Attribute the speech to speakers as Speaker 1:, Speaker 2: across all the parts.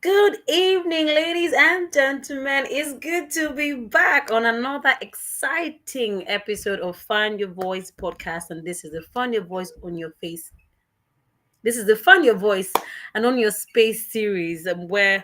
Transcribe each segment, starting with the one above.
Speaker 1: Good evening, ladies and gentlemen. It's good to be back on another exciting episode of Find Your Voice podcast. And this is the Find Your Voice on Your Face. This is the Find Your Voice and on Your Space series, where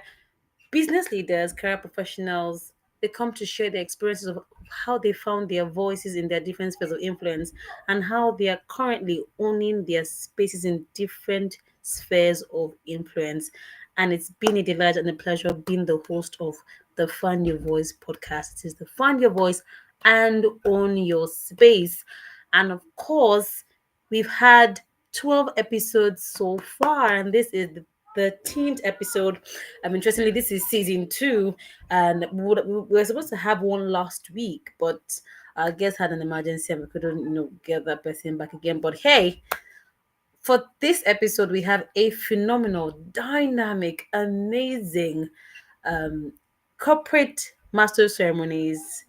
Speaker 1: business leaders, career professionals, they come to share their experiences of how they found their voices in their different spheres of influence and how they are currently owning their spaces in different spheres of influence. And it's been a delight and a pleasure being the host of the Find Your Voice podcast. It is the Find Your Voice and Own Your Space. And of course, we've had 12 episodes so far, and this is the 13th episode. Interestingly, this is season two, and we were supposed to have one last week, but our guest had an emergency and we couldn't, get that person back again. But hey, for this episode, we have a phenomenal, dynamic, amazing um, corporate master ceremonies,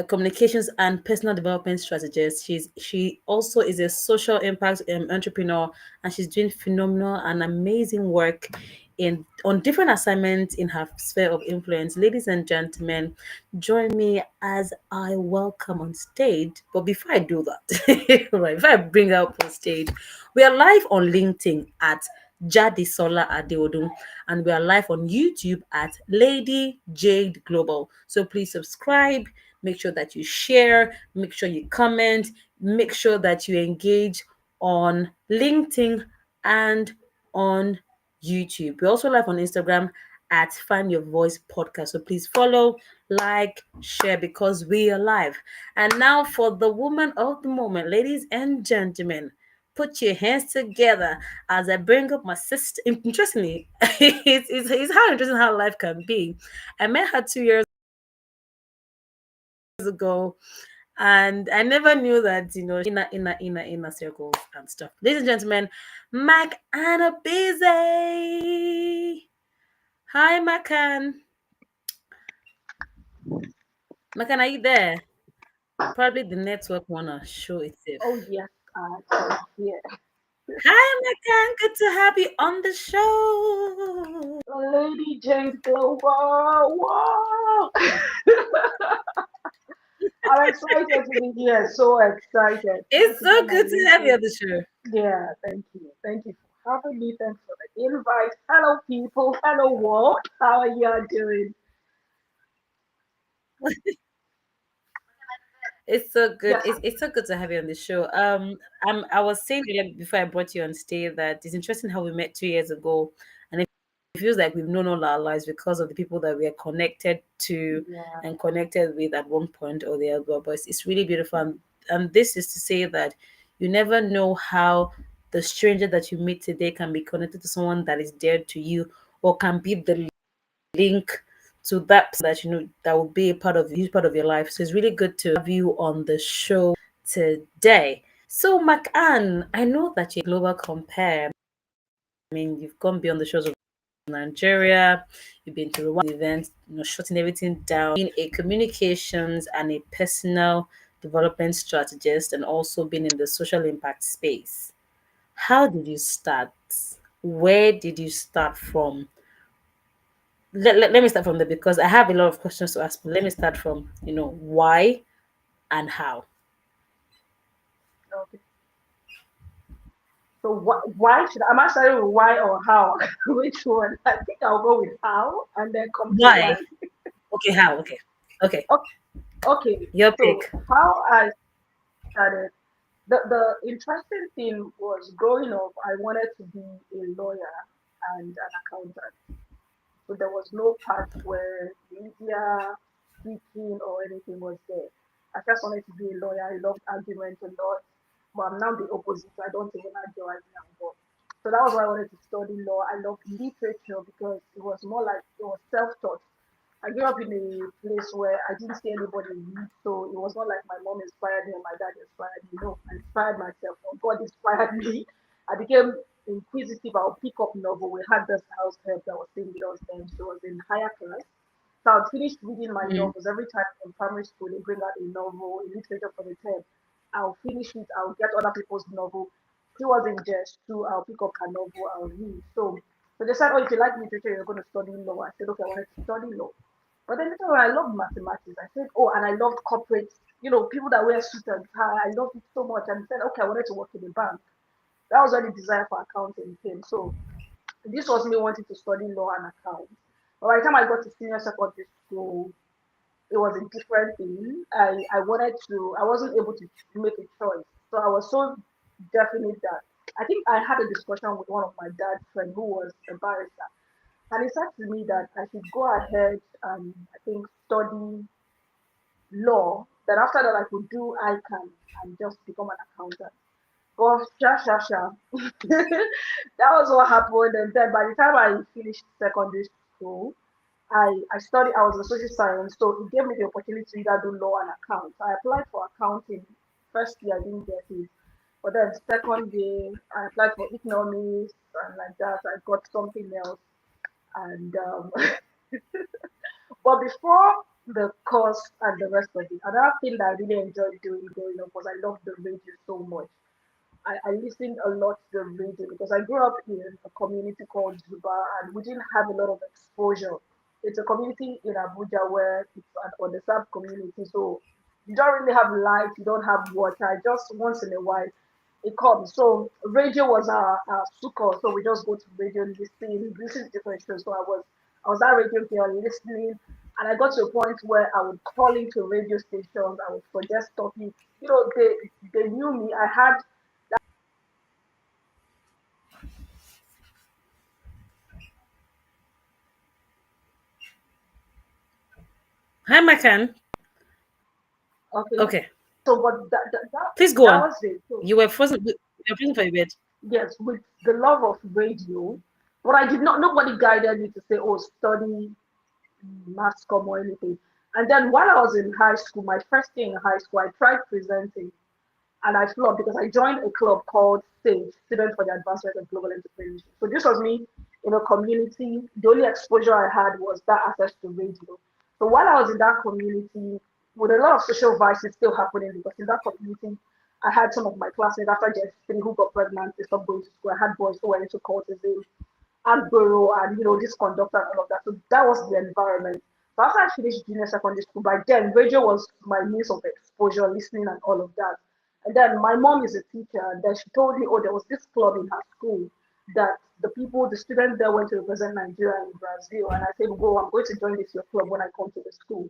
Speaker 1: communications and personal development strategist. She also is a social impact entrepreneur, and she's doing phenomenal and amazing work in on different assignments in her sphere of influence. Ladies and gentlemen, join me as I welcome on stage. But before I do that, right, before I bring her up on stage, we are live on LinkedIn at Jade Sola Adeodun, and we are live on YouTube at Lady Jade Global. So please subscribe, make sure that you share, make sure you comment, make sure that you engage on LinkedIn and on YouTube. We're also live on Instagram at Find Your Voice Podcast. So please follow, like, share because we are live. And now for the woman of the moment, ladies and gentlemen, put your hands together as I bring up my sister. Interestingly, it's how interesting how life can be. I met her 2 years ago, and I never knew that inner circles and stuff. Ladies and gentlemen, Anne Obize. Hi, Macan, are you there? Probably the network wanna show itself.
Speaker 2: Oh yes, yeah.
Speaker 1: Hi, Macan. Good to have you on the show.
Speaker 2: Lady Jade Global. Wow. I'm excited to be here. So excited. Thank
Speaker 1: It's
Speaker 2: you for
Speaker 1: so
Speaker 2: my
Speaker 1: good to have you
Speaker 2: LinkedIn.
Speaker 1: on the show.
Speaker 2: Yeah, thank you. Thank you for having me. Thanks for the invite. Hello people. Hello world. How are you doing?
Speaker 1: It's so good.
Speaker 2: Yes.
Speaker 1: It's so good to have you on the show. I was saying earlier before I brought you on stage that it's interesting how we met 2 years ago, and it feels like we've known all our lives because of the people that we are connected to
Speaker 2: Yeah.
Speaker 1: and connected with at one point or the other. But it's really beautiful, and this is to say that you never know how the stranger that you meet today can be connected to someone that is dear to you, or can be the link to that that will be a part of huge part of your life. So it's really good to have you on the show today. So McAnn, I know that you're a global compare. I mean, you've gone beyond the shores of Nigeria, you've been to Rwanda events, shutting everything down, being a communications and a personal development strategist, and also being in the social impact space. How did you start? Where did you start from? Let me start from there because I have a lot of questions to ask. But let me start from why and how.
Speaker 2: Okay. So why should am I starting with why or how? Which one? I think I'll go with how and then come to
Speaker 1: Why?
Speaker 2: why.
Speaker 1: Okay, how? Okay.
Speaker 2: Okay. Okay.
Speaker 1: Your
Speaker 2: So
Speaker 1: pick.
Speaker 2: how I started. The interesting thing was growing up, I wanted to be a lawyer and an accountant. So there was no part where media, speaking, or anything was there. I just wanted to be a lawyer. I loved arguments a lot. But I'm now the opposite. I don't even argue right now. But so that was why I wanted to study law. I loved literature because it was more like it was self-taught. I grew up in a place where I didn't see anybody read, so it was not like my mom inspired me or my dad inspired me. No, I inspired myself. Or God inspired me. I became inquisitive. I'll pick up novel. We had this house help that was staying with us then. She was in higher class. So I'd finished reading my
Speaker 1: Mm.
Speaker 2: novels. Every time in primary school they bring out a novel, a literature for the term. I'll finish it, I'll get other people's novel. She was in just two, I'll pick up her novel, I'll read. So they said, oh, if you like literature, you're going to study law. I said, okay, I wanted to study law. But then later on, I loved mathematics. I said, oh, and I loved corporate, people that wear suits and tie. I loved it so much. And I said, okay, I wanted to work in a bank. That was when the desire for accounting came. So this was me wanting to study law and accounts. But by the time I got to senior secondary school, it was a different thing. I wasn't able to make a choice. So I was so definite that I think I had a discussion with one of my dad's friend who was a barrister. And he said to me that I should go ahead and I think study law. Then after that I could do ICANN and just become an accountant. But sha. That was what happened. And then by the time I finished secondary school, I was in social science, so it gave me the opportunity to either do law and accounts. I applied for accounting. First year I didn't get it. But then second year I applied for economics and like that. I got something else. And but before the course and the rest of it, another thing that I really enjoyed doing growing up was I loved the radio so much. I listened a lot to the radio because I grew up in a community called Zuba and we didn't have a lot of exposure. It's a community in Abuja where it's an underserved community, so you don't really have light, you don't have water, just once in a while it comes. So radio was our sukkah, so we just go to radio and listen to different shows. So I was that radio girl listening and I got to a point where I would call into radio stations, I would suggest topics. They knew me. I had
Speaker 1: Hi, Macan.
Speaker 2: okay.
Speaker 1: Okay,
Speaker 2: So, but
Speaker 1: please go
Speaker 2: that
Speaker 1: on.
Speaker 2: was it. So,
Speaker 1: You were frozen. You were frozen for a bit.
Speaker 2: yes, with the love of radio, but I did not. Nobody guided me to say, "Oh, study mass comm or anything." And then while I was in high school, my first year in high school, I tried presenting, and I flopped because I joined a club called SAGE, Students for the Advancement of Global Entrepreneurship. So this was me in a community. The only exposure I had was that access to radio. So while I was in that community, with a lot of social vices still happening, because in that community, I had some of my classmates after JS3 who got pregnant, they stopped going to school. I had boys who were into cultism, Agboro, and this conductor and all of that. So that was the environment. So after I finished junior secondary school, by then radio was my means of exposure, listening and all of that. And then my mom is a teacher, and then she told me, oh, there was this club in her school that the students there went to represent Nigeria and Brazil. And I said, go, I'm going to join this your club when I come to the school.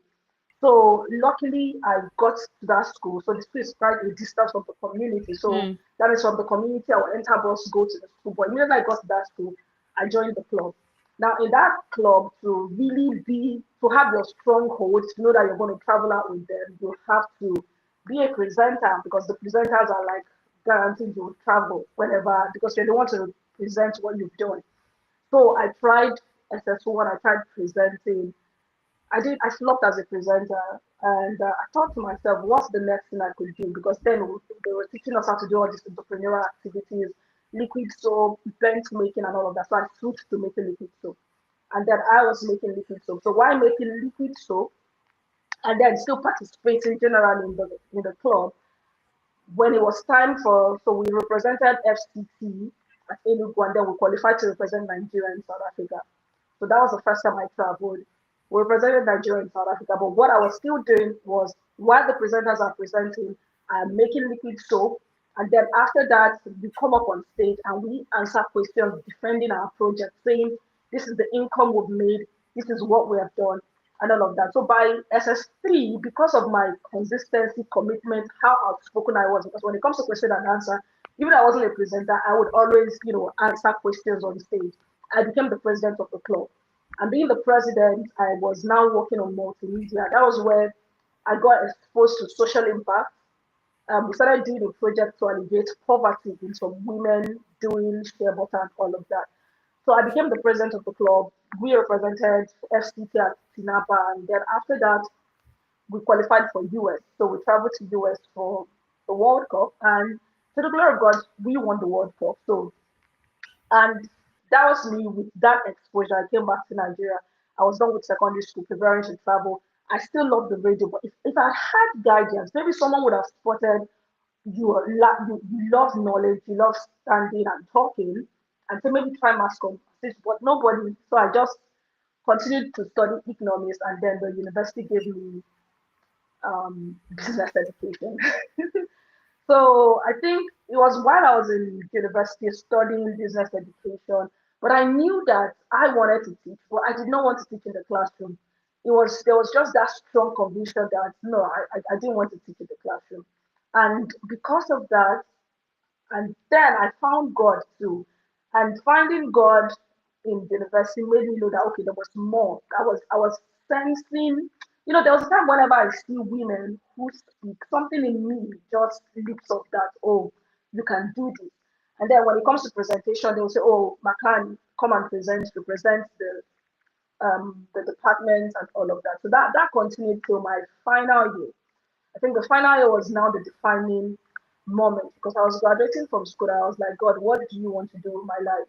Speaker 2: So luckily, I got to that school. So the school is quite a distance from the community. So
Speaker 1: Mm.
Speaker 2: that is from the community. I will enter bus, go to the school. But immediately I got to that school, I joined the club. Now in that club, to have your stronghold, to know that you're going to travel out with them, you have to be a presenter because the presenters are like guaranteed you will travel whenever because you're the one to present what you've done. So I tried SS1, I tried presenting. I flopped as a presenter, and I thought to myself, what's the next thing I could do? Because then they were teaching us how to do all these entrepreneurial activities, liquid soap, bent making, and all of that. So I switched to making liquid soap, and then I was making liquid soap. So while making liquid soap, and then still participating generally in the club, when it was time so we represented FCT at Enugu, and then we qualified to represent Nigeria in South Africa. So that was the first time I traveled. We represented Nigeria in South Africa, but what I was still doing was while the presenters are presenting, I'm making liquid soap, and then after that, we come up on stage and we answer questions defending our project, saying this is the income we've made, this is what we have done, and all of that. So by SS3, because of my consistency, commitment, how outspoken I was, because when it comes to question and answer, even though I wasn't a presenter, I would always, answer questions on stage. I became the president of the club. And being the president, I was now working on multimedia. That was where I got exposed to social impact. We started doing a project to alleviate poverty in some women doing share butter and all of that. So I became the president of the club. We represented FCT at Tinapa, and then after that, we qualified for US. So we traveled to US for the World Cup, and to the glory of God, we won the World Cup. So and that was me with that exposure. I came back to Nigeria. I was done with secondary school, preparing to travel. I still love the radio, but if I had guidance, maybe someone would have spotted you love knowledge, you love standing and talking, and say maybe try mass comm, but nobody. So I just continued to study economics, and then the university gave me business education. So I think it was while I was in university studying business education, but I knew that I wanted to teach, but I did not want to teach in the classroom. There was just that strong conviction that no, I didn't want to teach in the classroom, and because of that, and then I found God too. And finding God in the university made me know that okay, there was more. I was sensing, there was a time whenever I see women who speak, something in me just leaps up that, oh, you can do this. And then when it comes to presentation, they will say, oh, Makan, come and represent the department and all of that. So that continued till my final year. I think the final year was now the defining moment because I was graduating from school. I was like, God, what do you want to do with my life?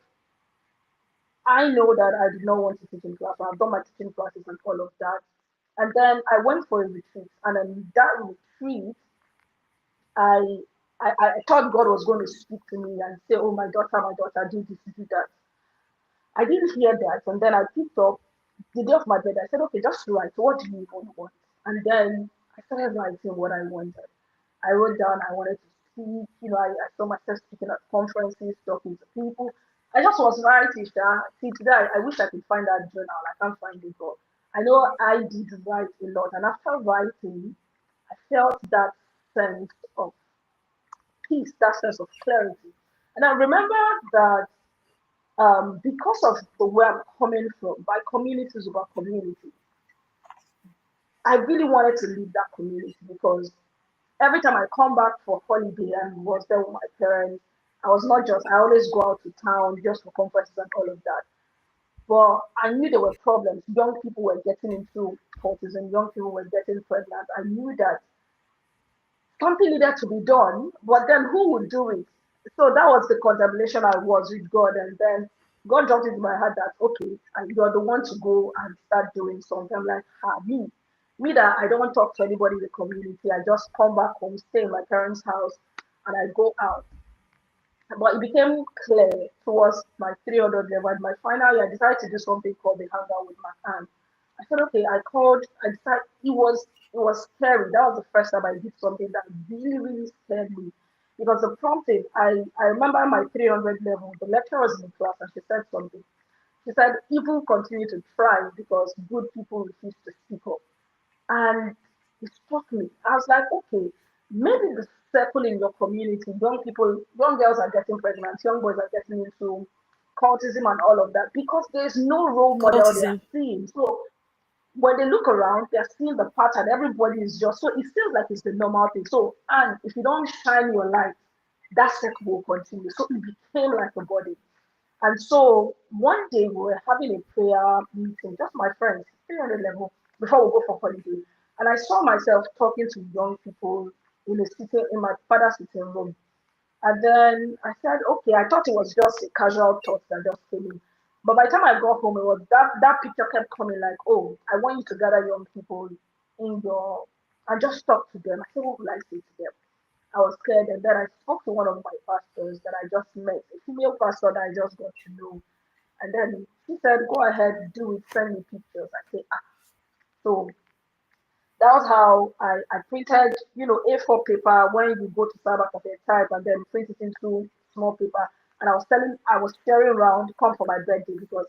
Speaker 2: I know that I did not want to teach in class. I've done my teaching classes and all of that. And then I went for a retreat. And in that retreat, I, I thought God was going to speak to me and say, oh, my daughter, do this, do that. I didn't hear that. And then I picked up the day of my birthday. I said, okay, just write. What do you even want? And then I started writing what I wanted. I wrote down I wanted to speak. I saw myself speaking at conferences, talking to people. I just was writing. See, today I wish I could find that journal. I can't find it, but I know I did write a lot. And after writing, I felt that sense of peace, that sense of clarity. And I remember that because of the way I'm coming from, by communities over community, I really wanted to leave that community because every time I come back for holiday and was there with my parents, I always go out to town just for conferences and all of that. But I knew there were problems. Young people were getting into autism, young people were getting pregnant. I knew that something needed to be done, but then who would do it? So that was the contemplation I was with God, and then God dropped into my heart that okay, and you're the one to go and start doing something. I'm like, me that I don't talk to anybody in the community. I just come back home, stay in my parents' house, and I go out. But it became clear towards my 300 level. My final year, I decided to do something called the hangout with my aunt. I said, okay, I decided it was scary. That was the first time I did something that really, really scared me. Because the prompting, I remember my 300 level, the lecturer was in the class and she said something. She said, evil continue to thrive because good people refuse to speak up. And it struck me. I was like, okay, maybe the circle in your community, young people, young girls are getting pregnant, young boys are getting into cultism and all of that because there's no role model they are
Speaker 1: Cultism.
Speaker 2: seeing. So when they look around, they're seeing the pattern. Everybody is just so it feels like it's the normal thing. So and if you don't shine your light, that circle will continue. So it became like a body. And so one day we were having a prayer meeting, just my friends, 300 level, before we go for holiday. And I saw myself talking to young people in my father's sitting room. And then I said, okay, I thought it was just a casual thought that just came in. But by the time I got home, it was that picture kept coming like, oh, I want you to gather young people in your and just talk to them. I said, what will I say to them? I was scared, and then I spoke to one of my pastors that I just met, a female pastor that I just got to know. And then she said, go ahead, do it, send me pictures. I said, ah. So that was how I printed, A4 paper when you go to cyber cafe type and then print it into small paper. And I was sharing around, come for my birthday because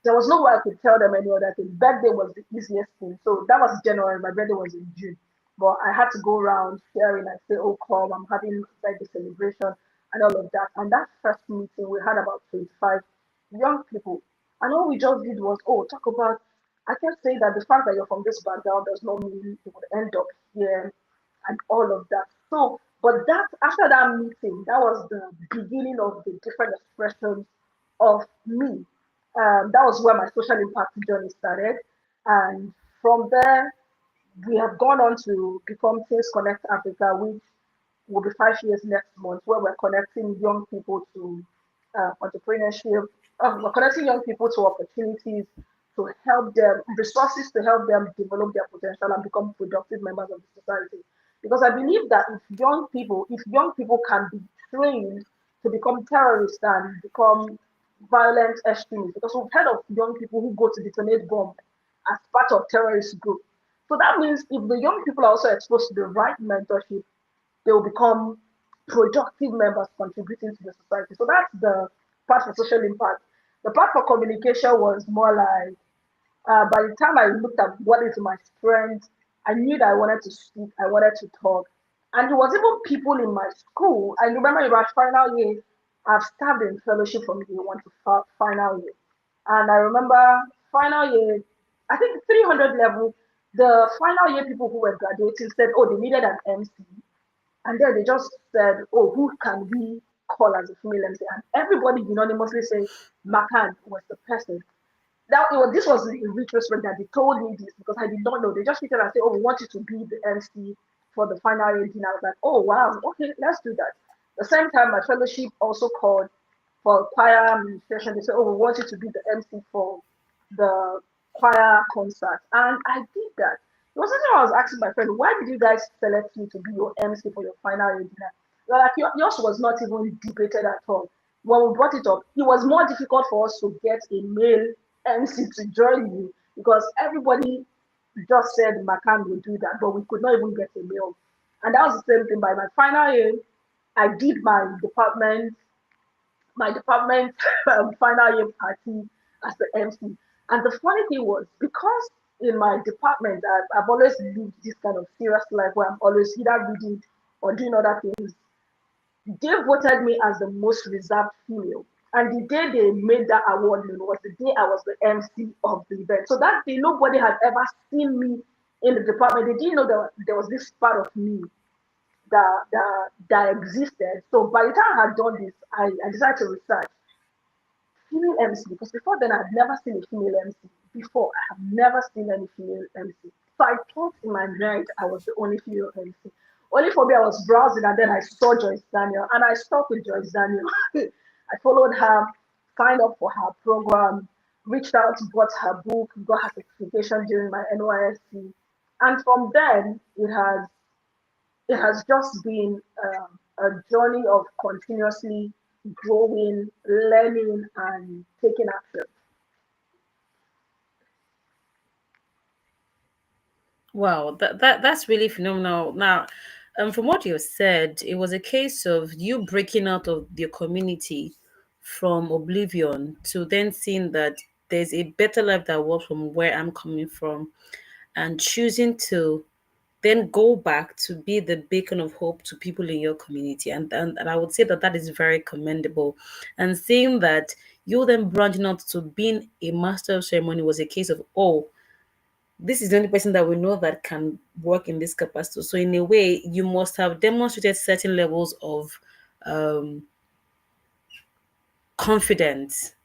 Speaker 2: there was no way I could tell them any other thing. Birthday was the easiest thing. So that was January. My birthday was in June. But I had to go around sharing and say, oh, come, I'm having birthday celebration and all of that. And that first meeting, we had about 25 young people. And all we just did was, oh, talk about, I can say that the fact that you're from this background does not mean you would end up here and all of that. So, but that after that meeting, that was the beginning of the different expressions of me. That was where my social impact journey started. And from there, we have gone on to become Things Connect Africa, which will be 5 years next month, where we're connecting young people to entrepreneurship. We're connecting young people to opportunities to help them, resources to help them develop their potential and become productive members of the society. Because I believe that if young people can be trained to become terrorists and become violent extremists because we've heard of young people who go to detonate bomb as part of terrorist group. So that means if the young people are also exposed to the right mentorship, they will become productive members contributing to the society. So that's the part for social impact. The part for communication was more like by the time I looked at what is my strength, I knew that I wanted to speak, I wanted to talk. And it was even people in my school. I remember in my final year, I've served in fellowship from year one to final year. And I remember final year, I think 300 level, the final year people who were graduating said, oh, they needed an MC. And then they just said, oh, who can we call as a female MC? And everybody unanimously said, Makan was the person. Now this was in retrospect that they told me this because I did not know. They just tweeted and said, "Oh, we want you to be the MC for the final year dinner." I was like, "Oh wow, okay, let's do that." The same time, my fellowship also called for choir administration. They said, "Oh, we want you to be the MC for the choir concert," and I did that. It was something I was asking my friend, "Why did you guys select me to be your MC for your final year dinner?" They're like, yours was not even debated at all. When we brought it up, it was more difficult for us to get a male MC to join you because everybody just said Macan would do that, but we could not even get a male. And that was the same thing. By my final year, I did my department final year party as the MC. And the funny thing was because in my department I've always lived this kind of serious life where I'm always either reading or doing other things. They voted me as the most reserved female. And the day they made that award known was the day I was the MC of the event. So that day, nobody had ever seen me in the department. They didn't know that there was this part of me that existed. So by the time I had done this, I decided to research female MC because before then I had never seen a female MC. Before I have never seen any female MC. So I thought in my mind I was the only female MC. Only for me, I was browsing and then I saw Joyce Daniel and I stuck with Joyce Daniel. I followed her, signed up for her program, reached out, bought her book, got her certification during my NYSC. And from then, it has just been a journey of continuously growing, learning, and taking action.
Speaker 1: Wow, that's really phenomenal. Now, from what you said, it was a case of you breaking out of your community from oblivion to then seeing that there's a better life that works from where I'm coming from, and choosing to then go back to be the beacon of hope to people in your community. And I would say that that is very commendable. And seeing that you then branching out to being a master of ceremony was a case of, oh, this is the only person that we know that can work in this capacity. So in a way, you must have demonstrated certain levels of um, confidence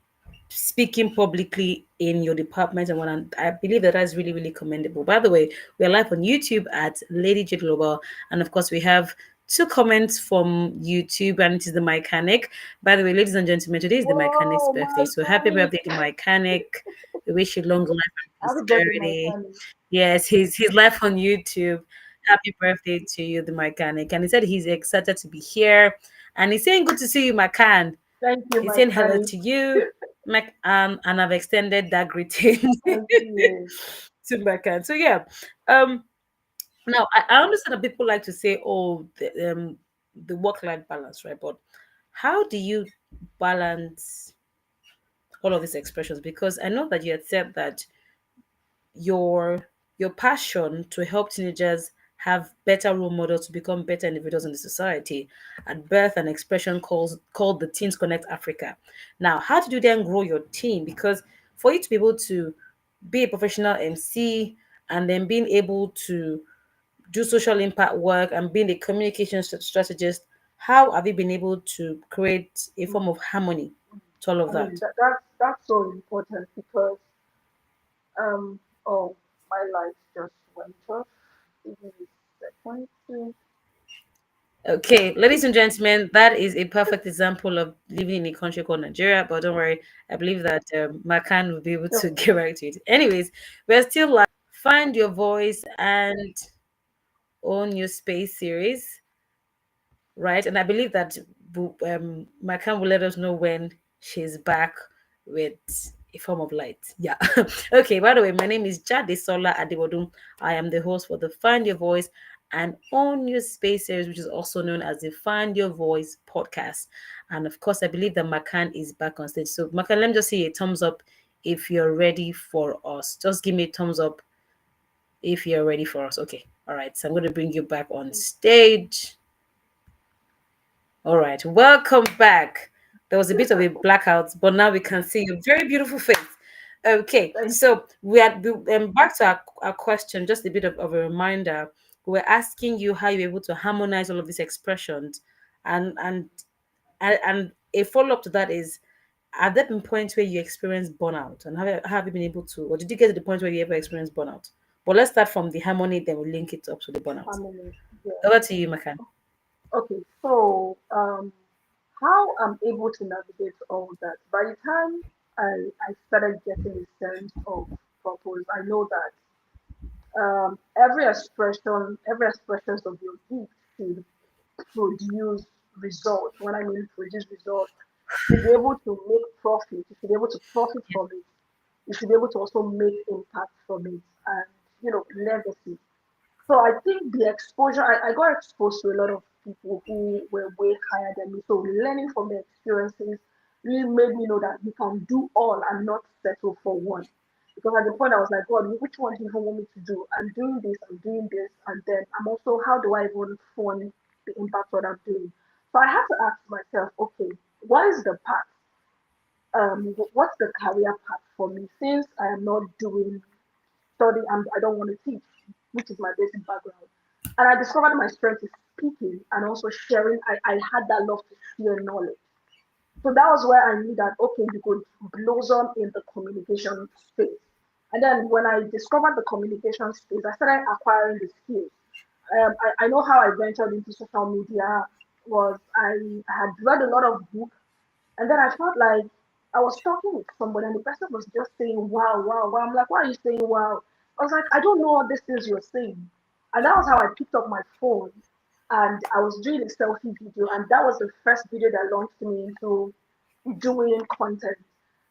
Speaker 1: speaking publicly in your department and what. And I believe that that's really, really commendable. By the way, we are live on YouTube at Lady Jade Global, and of course, we have two comments from YouTube, and it is the mechanic. By the way, ladies and gentlemen, today is the mechanic's
Speaker 2: Whoa,
Speaker 1: birthday,
Speaker 2: my
Speaker 1: so happy
Speaker 2: panic.
Speaker 1: birthday to mechanic. We wish you long life and
Speaker 2: Happy birthday, my
Speaker 1: prosperity.
Speaker 2: panic.
Speaker 1: Yes, he's live on YouTube. Happy birthday to you, the mechanic. And he said he's excited to be here. And he's saying, good to see you, Macan.
Speaker 2: Thank you,
Speaker 1: He's
Speaker 2: my
Speaker 1: saying hello
Speaker 2: panic.
Speaker 1: to you, Mac, and I've extended that greeting
Speaker 2: Thank you.
Speaker 1: to Macan. So yeah, um, now I understand that people like to say, "Oh, the work-life balance," right? But how do you balance all of these expressions? Because I know that you had said that your passion to help teenagers have better role models to become better individuals in the society at birth and expression calls called the Teens Connect Africa. Now, how did you then grow your team? Because for you to be able to be a professional MC and then being able to do social impact work and being a communication strategist, how have you been able to create a form of harmony to all of
Speaker 2: I mean
Speaker 1: that?
Speaker 2: that's so important because um oh my light just went off. Give me a second.
Speaker 1: Okay, ladies and gentlemen, that is a perfect example of living in a country called Nigeria. But don't worry, I believe that Makan will be able to
Speaker 2: Oh,
Speaker 1: get right to it. Anyways, we're still like Find Your Voice and Own Your Space series, right? And I believe that Makan will let us know when she's back with a form of light. Yeah. Okay, by the way, my name is Jade Sola Adewodun. I am the host for the Find Your Voice and Own Your Space series, which is also known as the Find Your Voice podcast. And of course, I believe that Makan is back on stage. So, Makan, let me just see a thumbs up if you're ready for us. Just give me a thumbs up if you're ready for us. Okay. All right. So, I'm going to bring you back on stage. All right, welcome back. There was a bit of a blackout, but now we can see your very beautiful face. Okay,
Speaker 2: Thank you.
Speaker 1: so back to our question, just a bit of a reminder. We're asking you how you're able to harmonize all of these expressions, and and and a follow up to that is: have there been points where you experienced burnout, and have you been able to, or did you get to the point where you ever experienced burnout? But let's start from the harmony, then we'll link it up to the burnout.
Speaker 2: Family. Yeah.
Speaker 1: Over to you, Makan.
Speaker 2: Okay. So, how I'm able to navigate all that. By the time I started getting a sense of purpose, I know that every expression of your gift should produce results. When I mean produce results, you should be able to make profit. You should be able to profit from it. You should be able to also make impact from it, and legacy. So I think the exposure, I got exposed to a lot of people who were way higher than me. So learning from their experiences really made me know that you can do all and not settle for one. Because at the point I was like, God, which one do you even want me to do? I'm doing this, and then I'm also, how do I even fund the impact what I'm doing? So I had to ask myself, okay, what is the path? What's the career path for me? Since I am not doing study and I don't want to teach, which is my basic background. And I discovered my strength is speaking and also sharing. I had that love to share knowledge. So that was where I knew that okay, you could blossom in the communication space. And then when I discovered the communication space, I started acquiring the skills. I know how I ventured into social media was I had read a lot of books and then I felt like I was talking with somebody and the person was just saying, wow, wow, wow. I'm like, why are you saying wow? I was like, I don't know what this is you're saying. And that was how I picked up my phone and I was doing a selfie video. And that was the first video that launched me into doing content.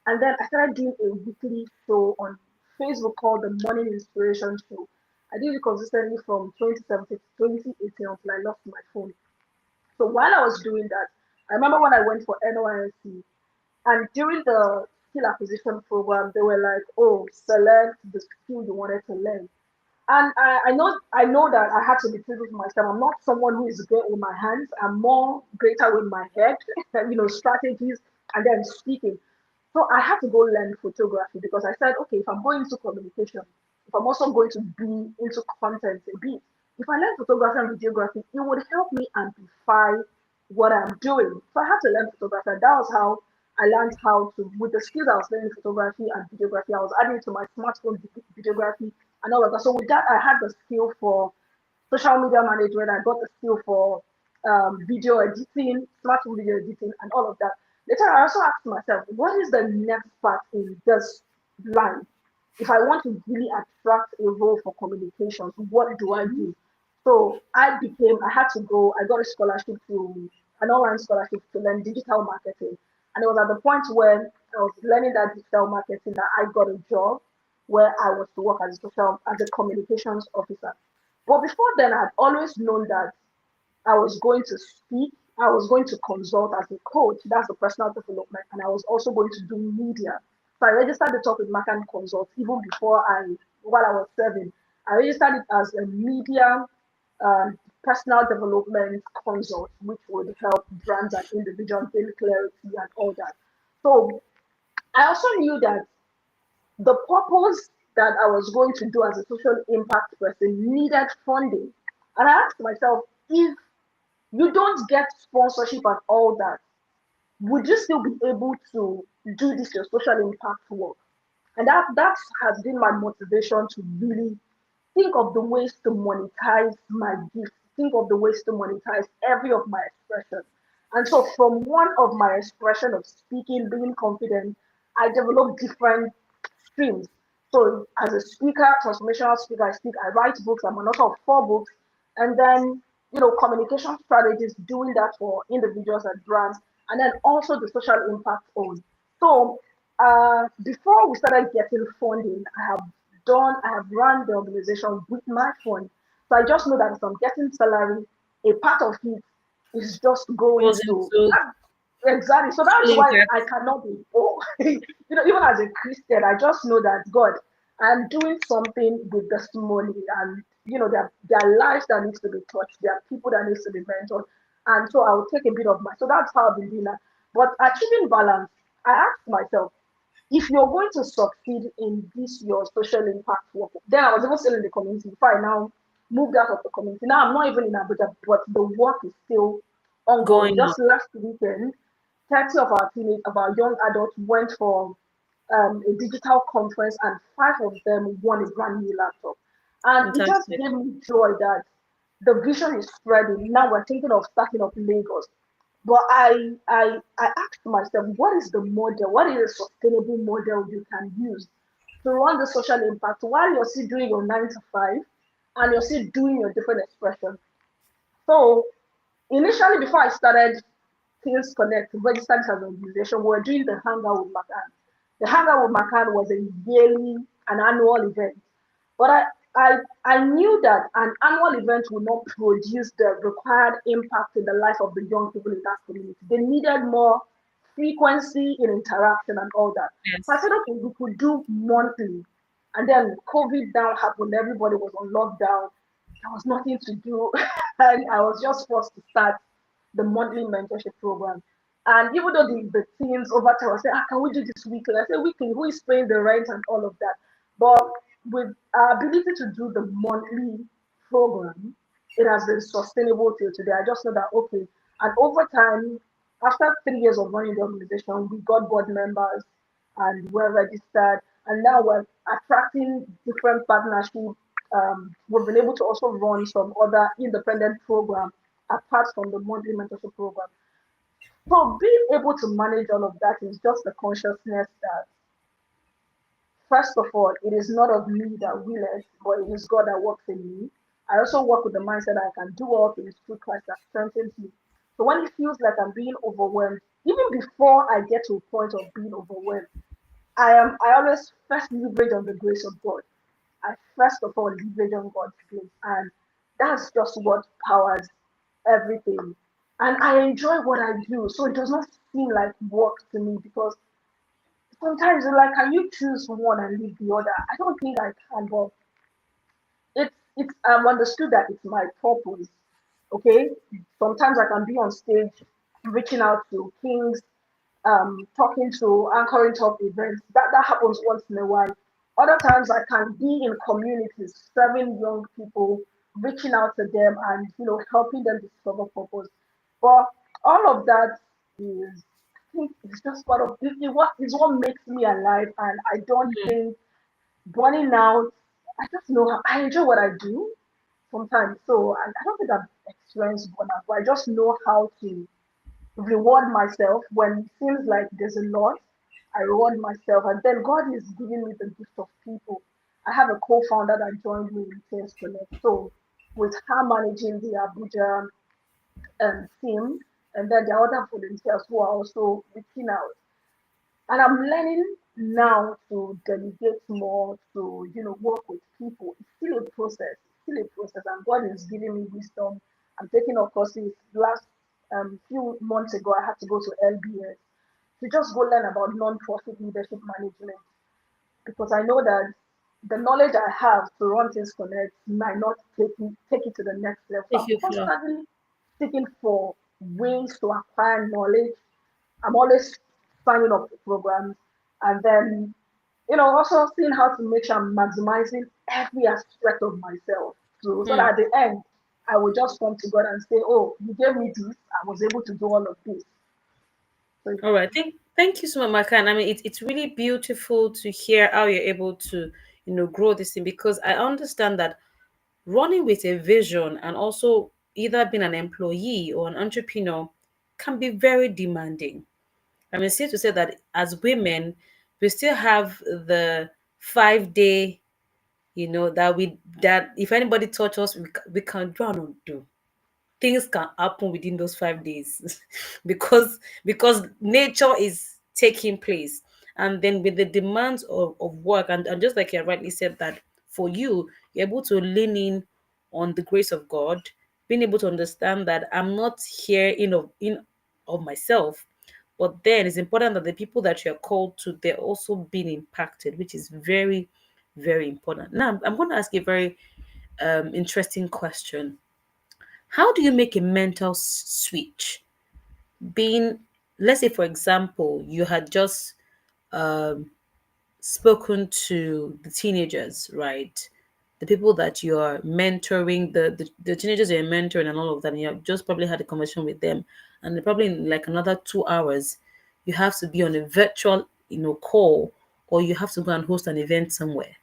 Speaker 2: And then I started doing a weekly show on Facebook called the Morning Inspiration Show. I did it consistently from 2017 to 2018 until I lost my phone. So while I was doing that, I remember when I went for NYSC, and during the skill acquisition program, they were like, "Oh, select the skill you wanted to learn." And I know that I have to be true to myself. I'm not someone who is great with my hands. I'm more greater with my head, strategies, and then speaking. So I had to go learn photography because I said, okay, if I'm going into communication, if I'm also going to be into content a bit, if I learn photography and videography, it would help me amplify what I'm doing. So I had to learn photography. And that was how I learned how to, with the skills I was learning photography and videography, I was adding to my smartphone videography and all of that. So with that, I had the skill for social media management. I got the skill for video editing, smartphone video editing, and all of that. Later, I also asked myself, what is the next part in this line? If I want to really attract a role for communications, what do I do? So I had to go, I got a scholarship to, an online scholarship to learn digital marketing. And it was at the point when I was learning that digital marketing that I got a job where I was to work as a communications officer. But before then, I had always known that I was going to speak, I was going to consult as a coach, that's the personal development, and I was also going to do media. So I registered the talk with Macan Consult even while I was serving. I registered it as a media um, personal development consult, which would help brands and individuals gain clarity and all that. So I also knew that the purpose that I was going to do as a social impact person needed funding. And I asked myself, if you don't get sponsorship and all that, would you still be able to do this your social impact work? And that has been my motivation to really think of the ways to monetize my gift, think of the ways to monetize every of my expression. And so from one of my expression of speaking, being confident, I developed different streams. So as a speaker, transformational speaker, I write books, I'm an author of 4 books, and then communication strategies, doing that for individuals and brands. and then also the social impact on. So before we started getting funding, I have run the organization with my phone. So I just know that if I'm getting salary, a part of it is just going
Speaker 1: Goes
Speaker 2: to
Speaker 1: into
Speaker 2: exactly. So that's
Speaker 1: social
Speaker 2: why
Speaker 1: impact.
Speaker 2: I cannot be even as a Christian, I just know that God, I'm doing something with this money, and there are lives that needs to be touched, there are people that needs to be mentored, and so I will take a bit of my. So that's how I've been doing that. But achieving balance, I asked myself, if you're going to succeed in this your social impact work, then I was even still in the community before I now moved out of the community. Now I'm not even in Abuja, but the work is still ongoing.
Speaker 1: Going on.
Speaker 2: Just last weekend, 30 of our young adults went for a digital conference, and five of them won a brand new laptop. And it just
Speaker 1: Fantastic.
Speaker 2: gave me joy that the vision is spreading. Now we're thinking of starting up Lagos. But I asked myself, what is the model? What is a sustainable model you can use to run the social impact while you're still doing your 9 to 5 and you're still doing your different expressions? So initially, before I started Teens Connect, registered as an organization, we were doing the Hangout with Macan. The Hangout with Macan was a yearly, an annual event. But I knew that an annual event would not produce the required impact in the life of the young people in that community. They needed more frequency in interaction and all that. So I
Speaker 1: Yes.
Speaker 2: said, okay, we could do monthly. And then COVID now happened, everybody was on lockdown. There was nothing to do. And I was just forced to start the monthly mentorship program. And even though the teams over time were saying, can we do this weekly? I said, weekly, who is paying the rent and all of that? But with our ability to do the monthly program, it has been sustainable till today. I just know that, okay, and over time, after 3 years of running the organization, we got board members and we're registered, and now we're attracting different partnerships. We've been able to also run some other independent programs apart from the monthly mentorship program. So being able to manage all of that is just the consciousness that, first of all, it is not of me that willeth, but it is God that works in me. I also work with the mindset that I can do all things through Christ that strengthens me. So when it feels like I'm being overwhelmed, even before I get to a point of being overwhelmed, I always first leverage on the grace of God. I first of all leverage on God's grace, and that's just what powers everything. And I enjoy what I do, so it does not seem like work to me, because sometimes you're like, can you choose one and leave the other? I don't think I can, but it's I've understood that it's my purpose. Okay, sometimes I can be on stage reaching out to kings, talking to anchoring top events. That happens once in a while. Other times I can be in communities, serving young people, reaching out to them, and helping them discover purpose. But all of that is, I think, it's just part of what is what makes me alive, and I don't
Speaker 1: Mm.
Speaker 2: think burning out. I just know how I enjoy what I do sometimes. So I don't think I've experienced burnout, but I just know how to reward myself when it seems like there's a lot. I reward myself, and then God is giving me the gift of people. I have a co-founder that joined me in Teams Connect. So with her managing the Abuja team, and then the other volunteers who are also reaching out. And I'm learning now to delegate more, to work with people. It's still a process. It's still a process, and God is giving me wisdom. I'm taking up courses. Last few months ago, I had to go to LBS to just go learn about non-profit leadership management, because I know that the knowledge I have to run things connect might not take it to the next level. So
Speaker 1: Take
Speaker 2: I'm
Speaker 1: you floor.
Speaker 2: constantly seeking for ways to acquire knowledge. I'm always signing up for programs, and then also seeing how to make sure I'm maximizing every aspect of myself, so
Speaker 1: Hmm.
Speaker 2: that at the end I will just come to God and say, "Oh, you gave me this. I was able to do all of this." So
Speaker 1: All right. Thank you so much, Makan. I mean, it's really beautiful to hear how you're able to, grow this thing, because I understand that running with a vision and also either being an employee or an entrepreneur can be very demanding. I mean, safe to say that as women, we still have the 5 day, that if anybody touch us, we can do or not do. things can happen within those 5 days because nature is taking place. And then with the demands of work, and just like you rightly said, that for you, you're able to lean in on the grace of God, being able to understand that I'm not here in of myself, but then it's important that the people that you're called to, they're also being impacted, which is very, very important. Now I'm going to ask you a very interesting question. How do you make a mental switch? Being, let's say, for example, you had just um, spoken to the teenagers, right? The people that you are mentoring, the teenagers you're mentoring, and all of that, and you have just probably had a conversation with them, and probably in like another 2 hours, you have to be on a virtual, call, or you have to go and host an event somewhere.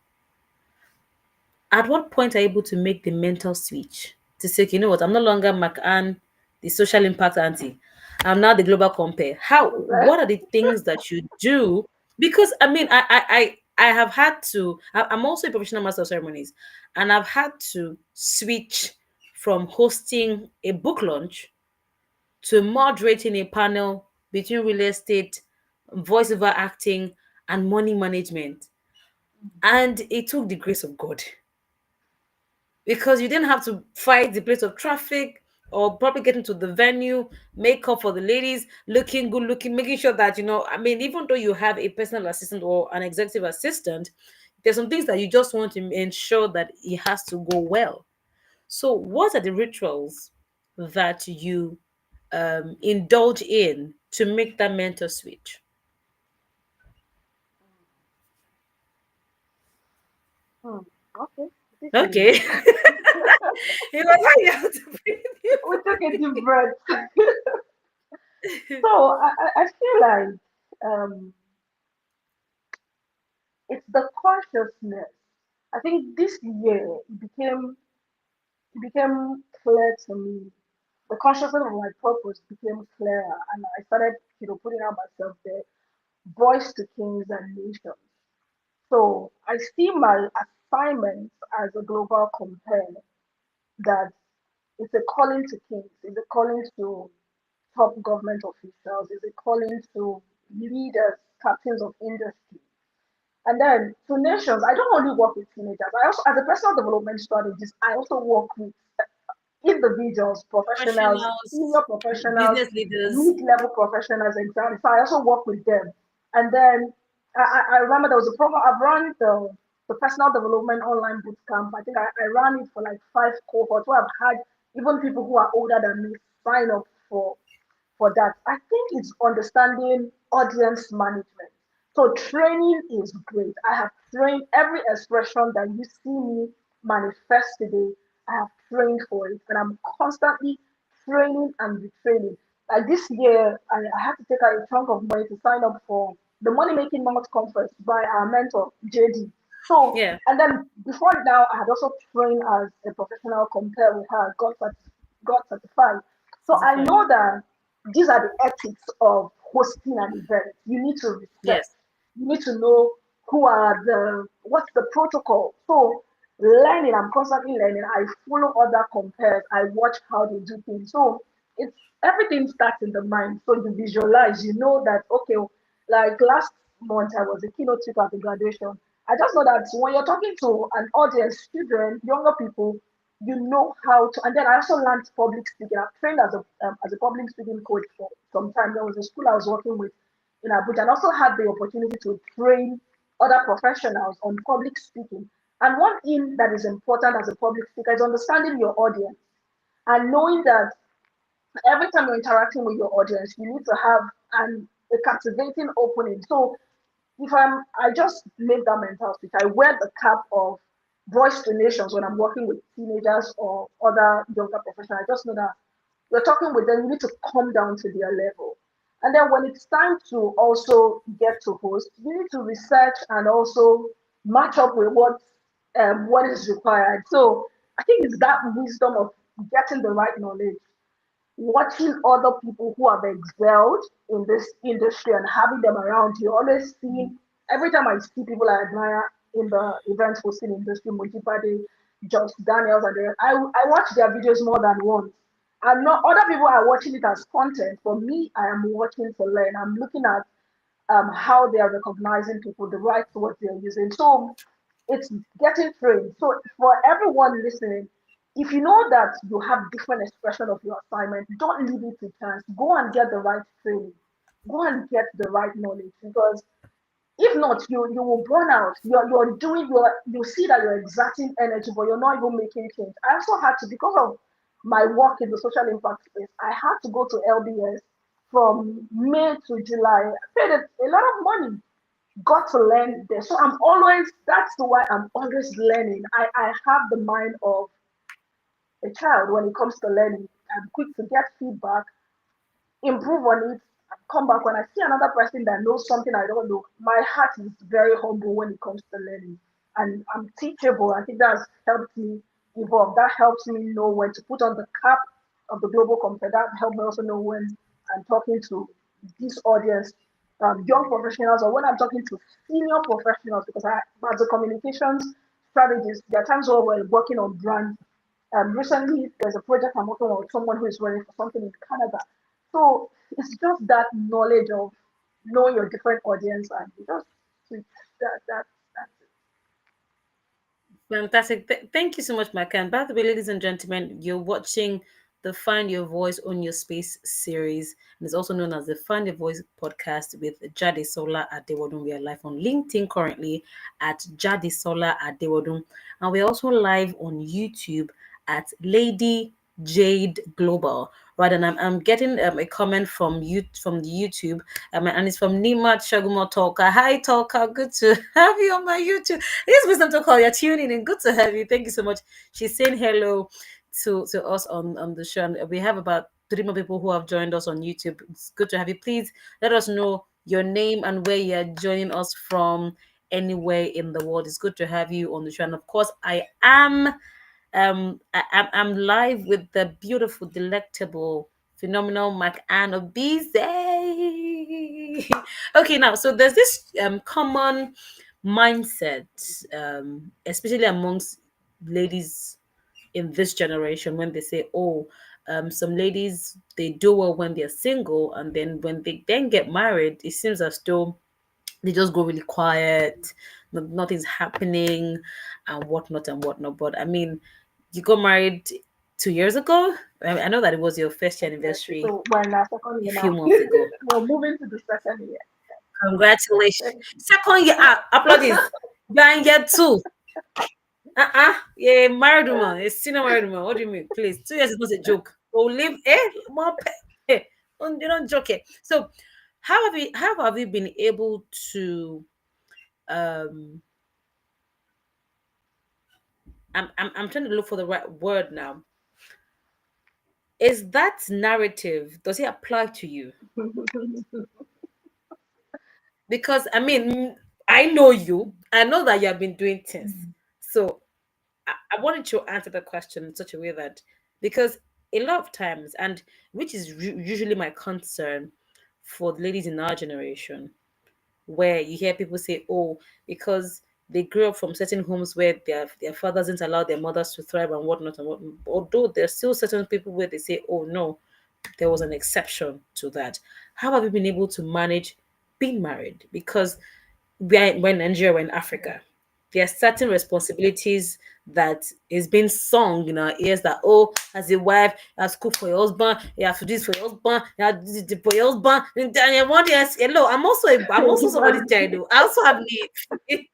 Speaker 1: At what point are you able to make the mental switch to say, "Okay, you know what, I'm no longer McAnn, the social impact auntie. I'm now the global compare." What are the things that you do? Because I mean, I have had to, I'm also a professional master of ceremonies, and I've had to switch from hosting a book launch to moderating a panel between real estate, voiceover acting, and money management. And it took the grace of God, because you didn't have to fight the place of traffic or probably getting to the venue, makeup for the ladies, looking good looking, making sure that, I mean, even though you have a personal assistant or an executive assistant, there's some things that you just want to ensure that it has to go well. So what are the rituals that you indulge in to make that mental switch?
Speaker 2: Hmm. Okay, this is.
Speaker 1: Okay. You know how you have to
Speaker 2: We took a deep breath.
Speaker 1: breathe.
Speaker 2: So I feel like um, it's the consciousness. I think this year it became clear to me. The consciousness of my purpose became clearer, and I started, putting out myself there, voice to kings and nations. So I see my assignment as a global compare, that it's a calling to kings, it's a calling to top government officials, it's a calling to leaders, captains of industry. And then to nations, I don't only work with teenagers. I also, as a personal development strategist, I also work with individuals, professionals,
Speaker 1: Professionals,
Speaker 2: senior professionals,
Speaker 1: business leaders.
Speaker 2: mid-level professionals, exactly. So I also work with them. And then I remember there was a program I've run the personal development online boot camp. I think I ran it for like 5 cohorts where I've had even people who are older than me sign up for that. I think it's understanding audience management. So training is great. I have trained every expression that you see me manifest today. I have trained for it, and I'm constantly training and retraining. Like this year, I had to take out a chunk of money to sign up for the Money Making Moments Conference by our mentor, Jade. So,
Speaker 1: Yeah,
Speaker 2: and then before now, I had also trained as a professional compare with her, got certified. So I
Speaker 1: certified.
Speaker 2: know that these are the ethics of hosting an event. You need to research.
Speaker 1: Yes,
Speaker 2: You need to know what's the protocol. So learning, I'm constantly learning. I follow other compares. I watch how they do things. So it's everything starts in the mind. So you visualize. You know that okay, like last month I was a keynote speaker at the graduation. I just know that when you're talking to an audience, children, younger people, you know how to. And then I also learned public speaking. I've trained as a public speaking coach for some time. There was a school I was working with in Abuja, and also had the opportunity to train other professionals on public speaking. And one thing that is important as a public speaker is understanding your audience and knowing that every time you're interacting with your audience, you need to have a captivating opening. So if I just make that mental switch. I wear the cap of voice to nations when I'm working with teenagers or other younger professionals. I just know that you're talking with them, you need to come down to their level. And then when it's time to also get to host, you need to research and also match up with what is required. So I think it's that wisdom of getting the right knowledge, watching other people who have excelled in this industry and having them around you. Always seeing every time I see people I admire in the event hosting industry, Mojipade, Josh Daniels, and I watch their videos more than once. I'm not, other people are watching it as content. For me, I am watching to learn. I'm looking at how they are recognizing people, the right words they're using. So it's getting trained. So for everyone listening, if you know that you have different expression of your assignment, don't leave it to chance. Go and get the right training. Go and get the right knowledge, because if not, you will burn out. You're doing you see that you're exerting energy, but you're not even making change. I also had to, because of my work in the social impact space, I had to go to LBS from May to July. I paid a lot of money, got to learn there. So I'm always, that's why I'm always learning. I have the mind of a child when it comes to learning. I'm quick to get feedback, improve on it, come back. When I see another person that knows something I don't know, my heart is very humble when it comes to learning. And I'm teachable. I think that's helped me evolve. That helps me know when to put on the cap of the global company. That helps me also know when I'm talking to this audience, young professionals, or when I'm talking to senior professionals, because as a communications strategist, there are times where we're working on brand. Recently, there's a project I'm working on with someone who is running for something in Canada. So it's just that knowledge of knowing your different audience, and you just switch that's
Speaker 1: Fantastic. Thank you so much, Maka. And by the way, ladies and gentlemen, you're watching the Find Your Voice on Your Space series. And it's also known as the Find Your Voice podcast with Jade Sola Adewodun. We are live on LinkedIn currently at Jade Sola Adewodun. And we're also live on YouTube at Lady Jade Global. Right, and I'm getting a comment from you from the YouTube, and it's from Nima Shagumo Talker. Hi, Talker, good to have you on my YouTube. It's wisdom to call. You're tuning in. Good to have you. Thank you so much. She's saying hello to us on the show. And we have about 3 more people who have joined us on YouTube. It's good to have you. Please let us know your name and where you're joining us from anywhere in the world. It's good to have you on the show. And of course, I'm live with the beautiful, delectable, phenomenal Anne Obize. Okay, now so there's this common mindset, especially amongst ladies in this generation, when they say, "Oh, some ladies they do well when they're single, and then when they then get married, it seems as though they just go really quiet, nothing's happening, and whatnot and whatnot." But I mean, you got married 2 years ago. I know that it was your first year
Speaker 2: yes.
Speaker 1: anniversary
Speaker 2: So we're in our second
Speaker 1: a
Speaker 2: year
Speaker 1: few
Speaker 2: now.
Speaker 1: months ago.
Speaker 2: We're moving to the second year.
Speaker 1: Congratulations.
Speaker 2: Thank
Speaker 1: Second year, apologies. You are in year two. Yeah, married woman, a senior married woman. What do you mean? Please, 2 years is not a joke. We'll live, more don't joke it. So, how have you been able to um I'm trying to look for the right word now. Is that narrative, does it apply to you?
Speaker 2: you.
Speaker 1: Because I mean, I know you. I know that you have been doing things. So I wanted to answer the question in such a way that, because a lot of times, and which is usually my concern for the ladies in our generation, where you hear people say, "Oh, because they grew up from certain homes where their fathers didn't allow their mothers to thrive and whatnot and what." Although there's still certain people where they say, "Oh no, there was an exception to that." How have you been able to manage being married? Because we're in Nigeria, we're in Africa. There are certain responsibilities that is being sung in our ears that, oh, as a wife, you have to cook for your husband, you have to do this for your husband, you have to do this for your husband. And then you want yes, hello, I'm also somebody's child. Though. I also have needs.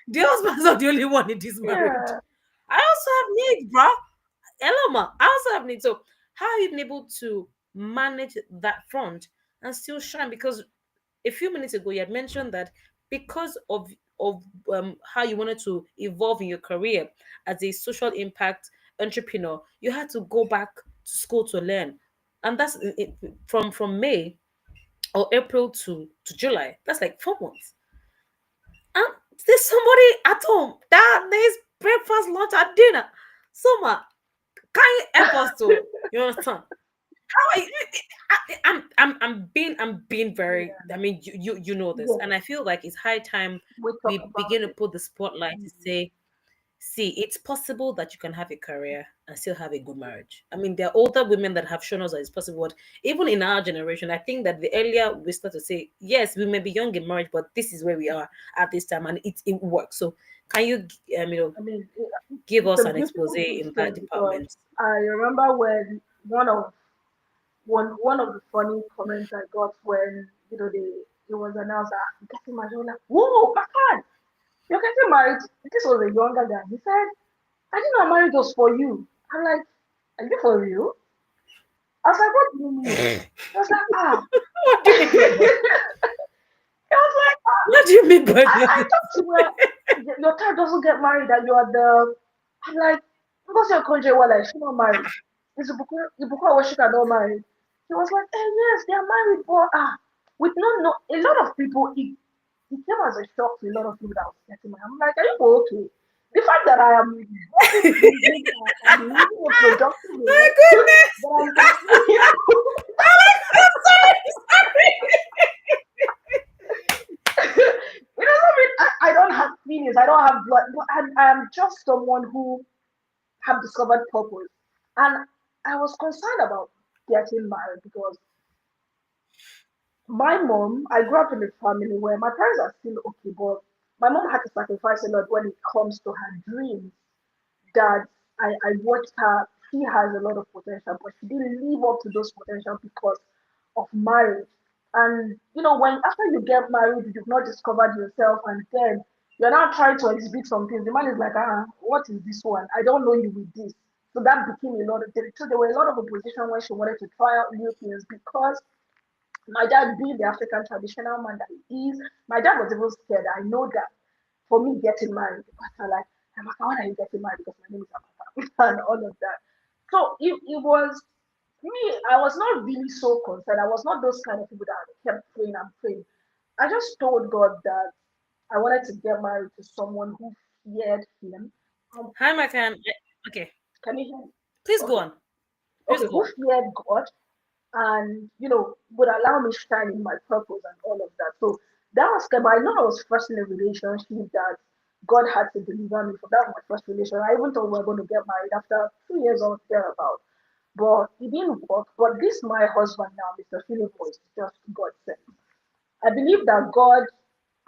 Speaker 1: The husband's not the only one in this marriage.
Speaker 2: Yeah.
Speaker 1: I also have needs, bro. Hello, ma. I also have needs. So how have you been able to manage that front and still shine? Because a few minutes ago you had mentioned that because of how you wanted to evolve in your career as a social impact entrepreneur, you had to go back to school to learn, and that's from May or April to July. That's like 4 months. And there's somebody at home that needs breakfast, lunch, and dinner. Summer, can you help us to? You understand? I'm being very.
Speaker 2: Yeah.
Speaker 1: I mean, you know this,
Speaker 2: Yes.
Speaker 1: and I feel like it's high time
Speaker 2: We talk
Speaker 1: we
Speaker 2: about
Speaker 1: begin to
Speaker 2: it.
Speaker 1: put the spotlight to say See, it's possible that you can have a career and still have a good marriage. I mean, there are older women that have shown us that it's possible. But even in our generation, I think that the earlier we start to say, yes, we may be young in marriage, but this is where we are at this time, and it works. So, can you,
Speaker 2: I mean,
Speaker 1: give
Speaker 2: it's
Speaker 1: us
Speaker 2: a
Speaker 1: an expose
Speaker 2: beautiful
Speaker 1: in that
Speaker 2: question because
Speaker 1: department?
Speaker 2: I remember when one of the funny comments I got when it was announced that I'm getting married. I was like, whoa, my God, you're getting married. This was a younger guy. He said, I didn't know marriage was for you. I'm like, are you for real? I was like, what do you mean? He was like, ah.
Speaker 1: What do you mean by that?
Speaker 2: He was like,
Speaker 1: What do you mean by
Speaker 2: I
Speaker 1: that?
Speaker 2: thought you were your child doesn't get married that you are the I'm like because your country well like she not married. Is Ibuka Washika not married? He was like, yes, they are married, but with no a lot of people it came as a shock to a lot of people that was getting married. I'm like, are you okay? The fact that I am working business and living a productive
Speaker 1: My
Speaker 2: life
Speaker 1: goodness!
Speaker 2: that I'm pursuing it doesn't mean I don't have feelings, I don't have blood, but I'm just someone who have discovered purpose. And I was concerned about getting married because my mom, I grew up in a family where my parents are still okay, but my mom had to sacrifice a lot when it comes to her dreams. That I watched her, she has a lot of potential, but she didn't live up to those potential because of marriage. And when after you get married, you've not discovered yourself, and then you're now trying to exhibit some things. The man is like, what is this one? I don't know you with this. So that became a lot of so there were a lot of opposition when she wanted to try out new things because my dad, being the African traditional man that he is, my dad was even scared. I know that for me getting married, because I like, Amaka, when are you getting married? Because my name is Amaka and all of that. So it was me, I was not really so concerned. I was not those kind of people that kept praying and praying. I just told God that I wanted to get married to someone who feared him. Um,
Speaker 1: Hi, Macan. Okay,
Speaker 2: can you hear me?
Speaker 1: please go
Speaker 2: Okay.
Speaker 1: on. Please
Speaker 2: Okay,
Speaker 1: go
Speaker 2: who
Speaker 1: on.
Speaker 2: feared God and would allow me shine in my purpose and all of that. So that was kind I know I was first in a relationship that God had to deliver me from. That was my first relationship. I even thought we were going to get married after 2 years or thereabout. But it didn't work. But this my husband now, Mr. Philip, was just God sent. I believe that God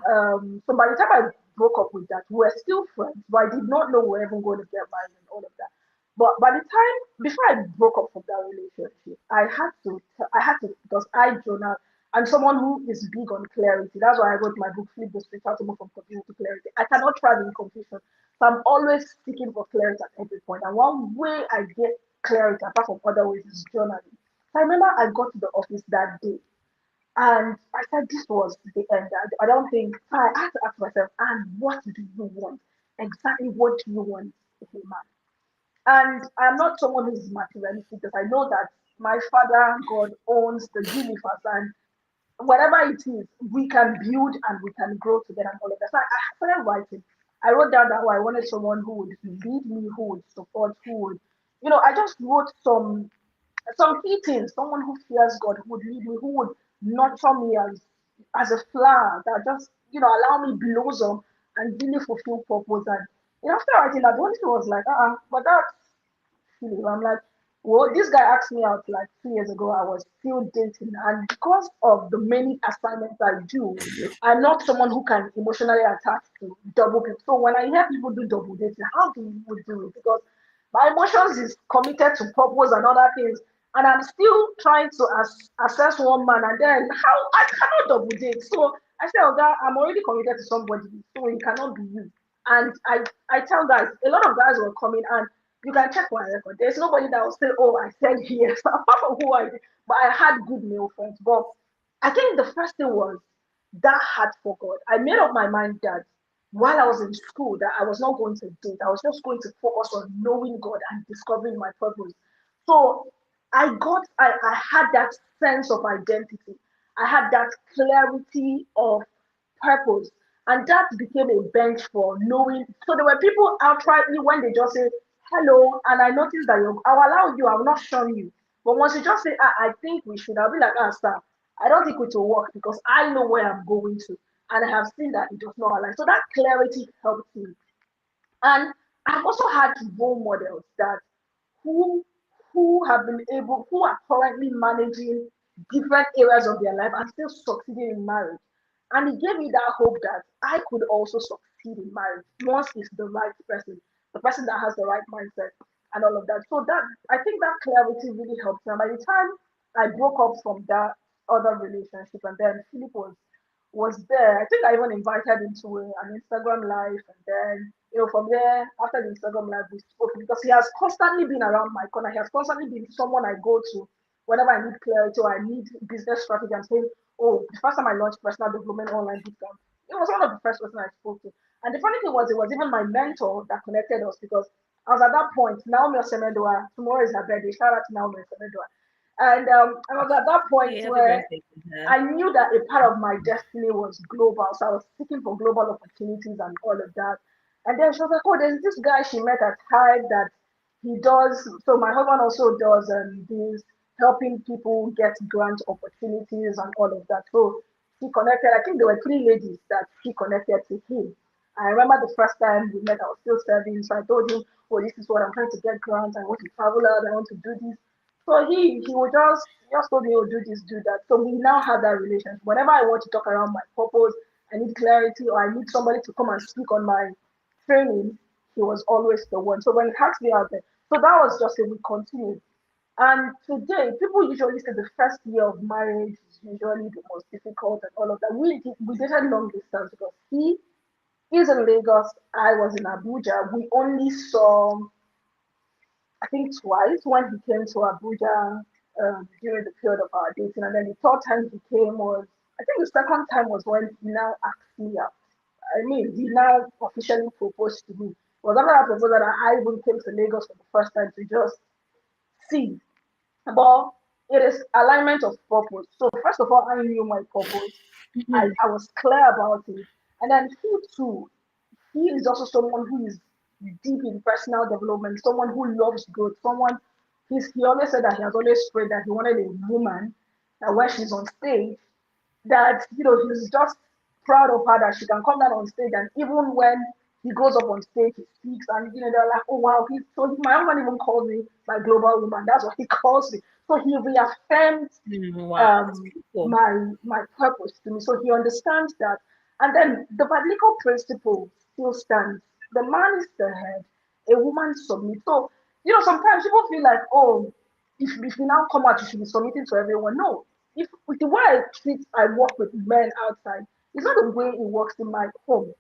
Speaker 2: so by the time I broke up with that, we were still friends, but I did not know we were even going to get married and all of that. But by the time before I broke up from that relationship, I had to because I journal. I'm someone who is big on clarity. That's why I wrote my book, Flip the Switch, How to Move from Confusion to Clarity. I cannot thrive in confusion. So I'm always seeking for clarity at every point. And one way I get clarity, apart from other ways, is journaling. So I remember I got to the office that day and I said this was the end. I don't think I had to ask myself, and what do you want? Exactly what do you want in a man? And I'm not someone who's materialistic because I know that my father, God, owns the universe and whatever it is, we can build and we can grow together and all of that. So I started writing. I wrote down that I wanted someone who would lead me, who would support, who would, I just wrote some key things. Someone who fears God, who would lead me, who would nurture me as a flower that just allow me blossom and really fulfill purpose. And after writing that, the only thing was like, but that's feeling. I'm like, well, this guy asked me out like 2 years ago. I was still dating, and because of the many assignments I do, I'm not someone who can emotionally attach to double people. So when I hear people do double dating, how do you do it? Because my emotions is committed to purpose and other things, and I'm still trying to assess one man, and then how I cannot double date. So I said, oh God, I'm already committed to somebody, so it cannot be you. And I tell guys, a lot of guys were coming and you can check my record. There's nobody that will say, "Oh, I said yes," apart from who I did. But I had good male friends. But I think the first thing was that heart for God. I made up my mind that while I was in school, that I was not going to date. I was just going to focus on knowing God and discovering my purpose. So I had that sense of identity. I had that clarity of purpose. And that became a bench for knowing. So there were people outrightly when they just say, hello, and I noticed that I'll allow you, I will not shun you. But once you just say, I think we should, I'll be like, sir, I don't think it will work because I know where I'm going to. And I have seen that it does not align. So that clarity helped me. And I've also had role models that who who have been able, who are currently managing different areas of their life and still succeeding in marriage. And it gave me that hope that I could also succeed in marriage once it's the right person, the person that has the right mindset and all of that. So that, I think that clarity really helped me. And by the time I broke up from that other relationship, and then Philip was there. I think I even invited him to an Instagram live, and then from there, after the Instagram live, we spoke because he has constantly been around my corner. He has constantly been someone I go to whenever I need clarity or I need business strategy. I'm saying, oh, the first time I launched personal development online bootcamp, it was one of the first person I spoke to. And the funny thing was, it was even my mentor that connected us because I was at that point. Naomi Osemedua, tomorrow is her birthday. Shout out to Naomi Osemedua. And I was at that point
Speaker 1: Hey, happy
Speaker 2: where
Speaker 1: birthday to her.
Speaker 2: I knew that a part of my destiny was global. So I was seeking for global opportunities and all of that. And then she was like, oh, there's this guy she met at Hive that he does. So my husband also does this helping people get grant opportunities and all of that. So she connected. I think there were three ladies that she connected to him. I remember the first time we met, I was still serving. So I told him, oh, this is what I'm trying to get grants. I want to travel out. I want to do this. So he would just told me, oh, do this, do that. So we now have that relationship. Whenever I want to talk around my purpose, I need clarity, or I need somebody to come and speak on my training, he was always the one. So when it has to be out there, so that was just it. We continued. And today, people usually say the first year of marriage is usually the most difficult and all of that. We did a long distance because he's in Lagos, I was in Abuja. We only saw, I think, twice when he came to Abuja during the period of our dating, and then the third time he came was, I think the second time was when he now asked me out. I mean, he now officially proposed to me. It was after that proposal that I even came to Lagos for the first time to just see. But it is alignment of purpose. So first of all, I knew my purpose.
Speaker 1: Mhm.
Speaker 2: I was clear about it. And then he too, he is also someone who is deep in personal development, someone who loves growth, someone he always said that he has always prayed that he wanted a woman that when she's on stage, that he's just proud of her that she can come down on stage, and even when he goes up on stage, he speaks, and they're like, oh wow, my husband even calls me my global woman. That's what he calls me. So he reaffirmed
Speaker 1: Wow, that's beautiful.
Speaker 2: my purpose to me. So he understands that. And then the biblical principle still stands. The man is the head, a woman submits. So, sometimes people feel like, oh, if you now come out, you should be submitting to everyone. No. If with the way I work with men outside, it's not the way it works in my home.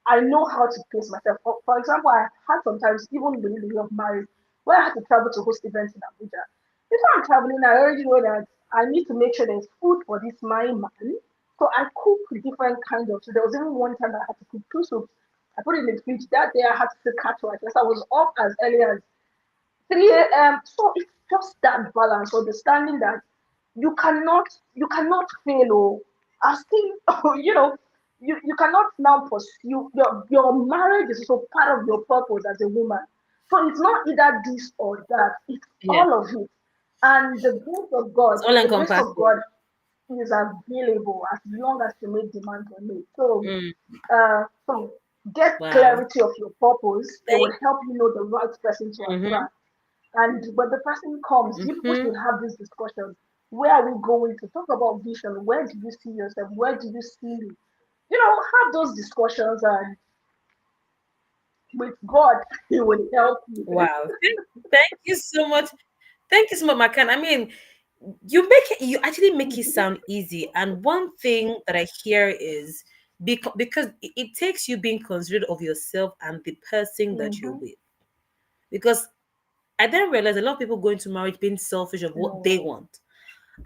Speaker 2: I know how to pace myself. For example, I had sometimes, even within the year of marriage, where I had to travel to host events in Abuja. Before I'm traveling, I already know that I need to make sure there's food for this my man. So I cook different kinds of. So there was even one time that I had to cook two soups. I put it in the fridge. That day I had to say catch rice. Yes, I was up as early as 3 a.m. So it's just that balance, understanding that you cannot fail. Or I still, you cannot now pursue your marriage is also part of your purpose as a woman. So it's not either this or that. It's
Speaker 1: Yeah,
Speaker 2: all of it. And
Speaker 1: it's all
Speaker 2: the grace of
Speaker 1: encompassing.
Speaker 2: God is available as long as you make demands on it. So,
Speaker 1: Mm,
Speaker 2: get
Speaker 1: wow.
Speaker 2: clarity of your purpose. It
Speaker 1: Thank.
Speaker 2: will help you know the right person to
Speaker 1: Mm-hmm,
Speaker 2: attract. And when the person comes, you people
Speaker 1: mm-hmm.
Speaker 2: should have this discussion. Where are we going to talk about vision? Where do you see yourself? Where do you see me? Have those discussions, and with God, He will help you.
Speaker 1: Wow. Thank you so much. Thank you so much, Makan. I mean, you actually make it sound easy. And one thing that I hear is because it takes you being considerate of yourself and the person that you're
Speaker 2: Mm-hmm.
Speaker 1: with. Because I then realized a lot of people go into marriage being selfish of
Speaker 2: No,
Speaker 1: what they
Speaker 2: wow.
Speaker 1: want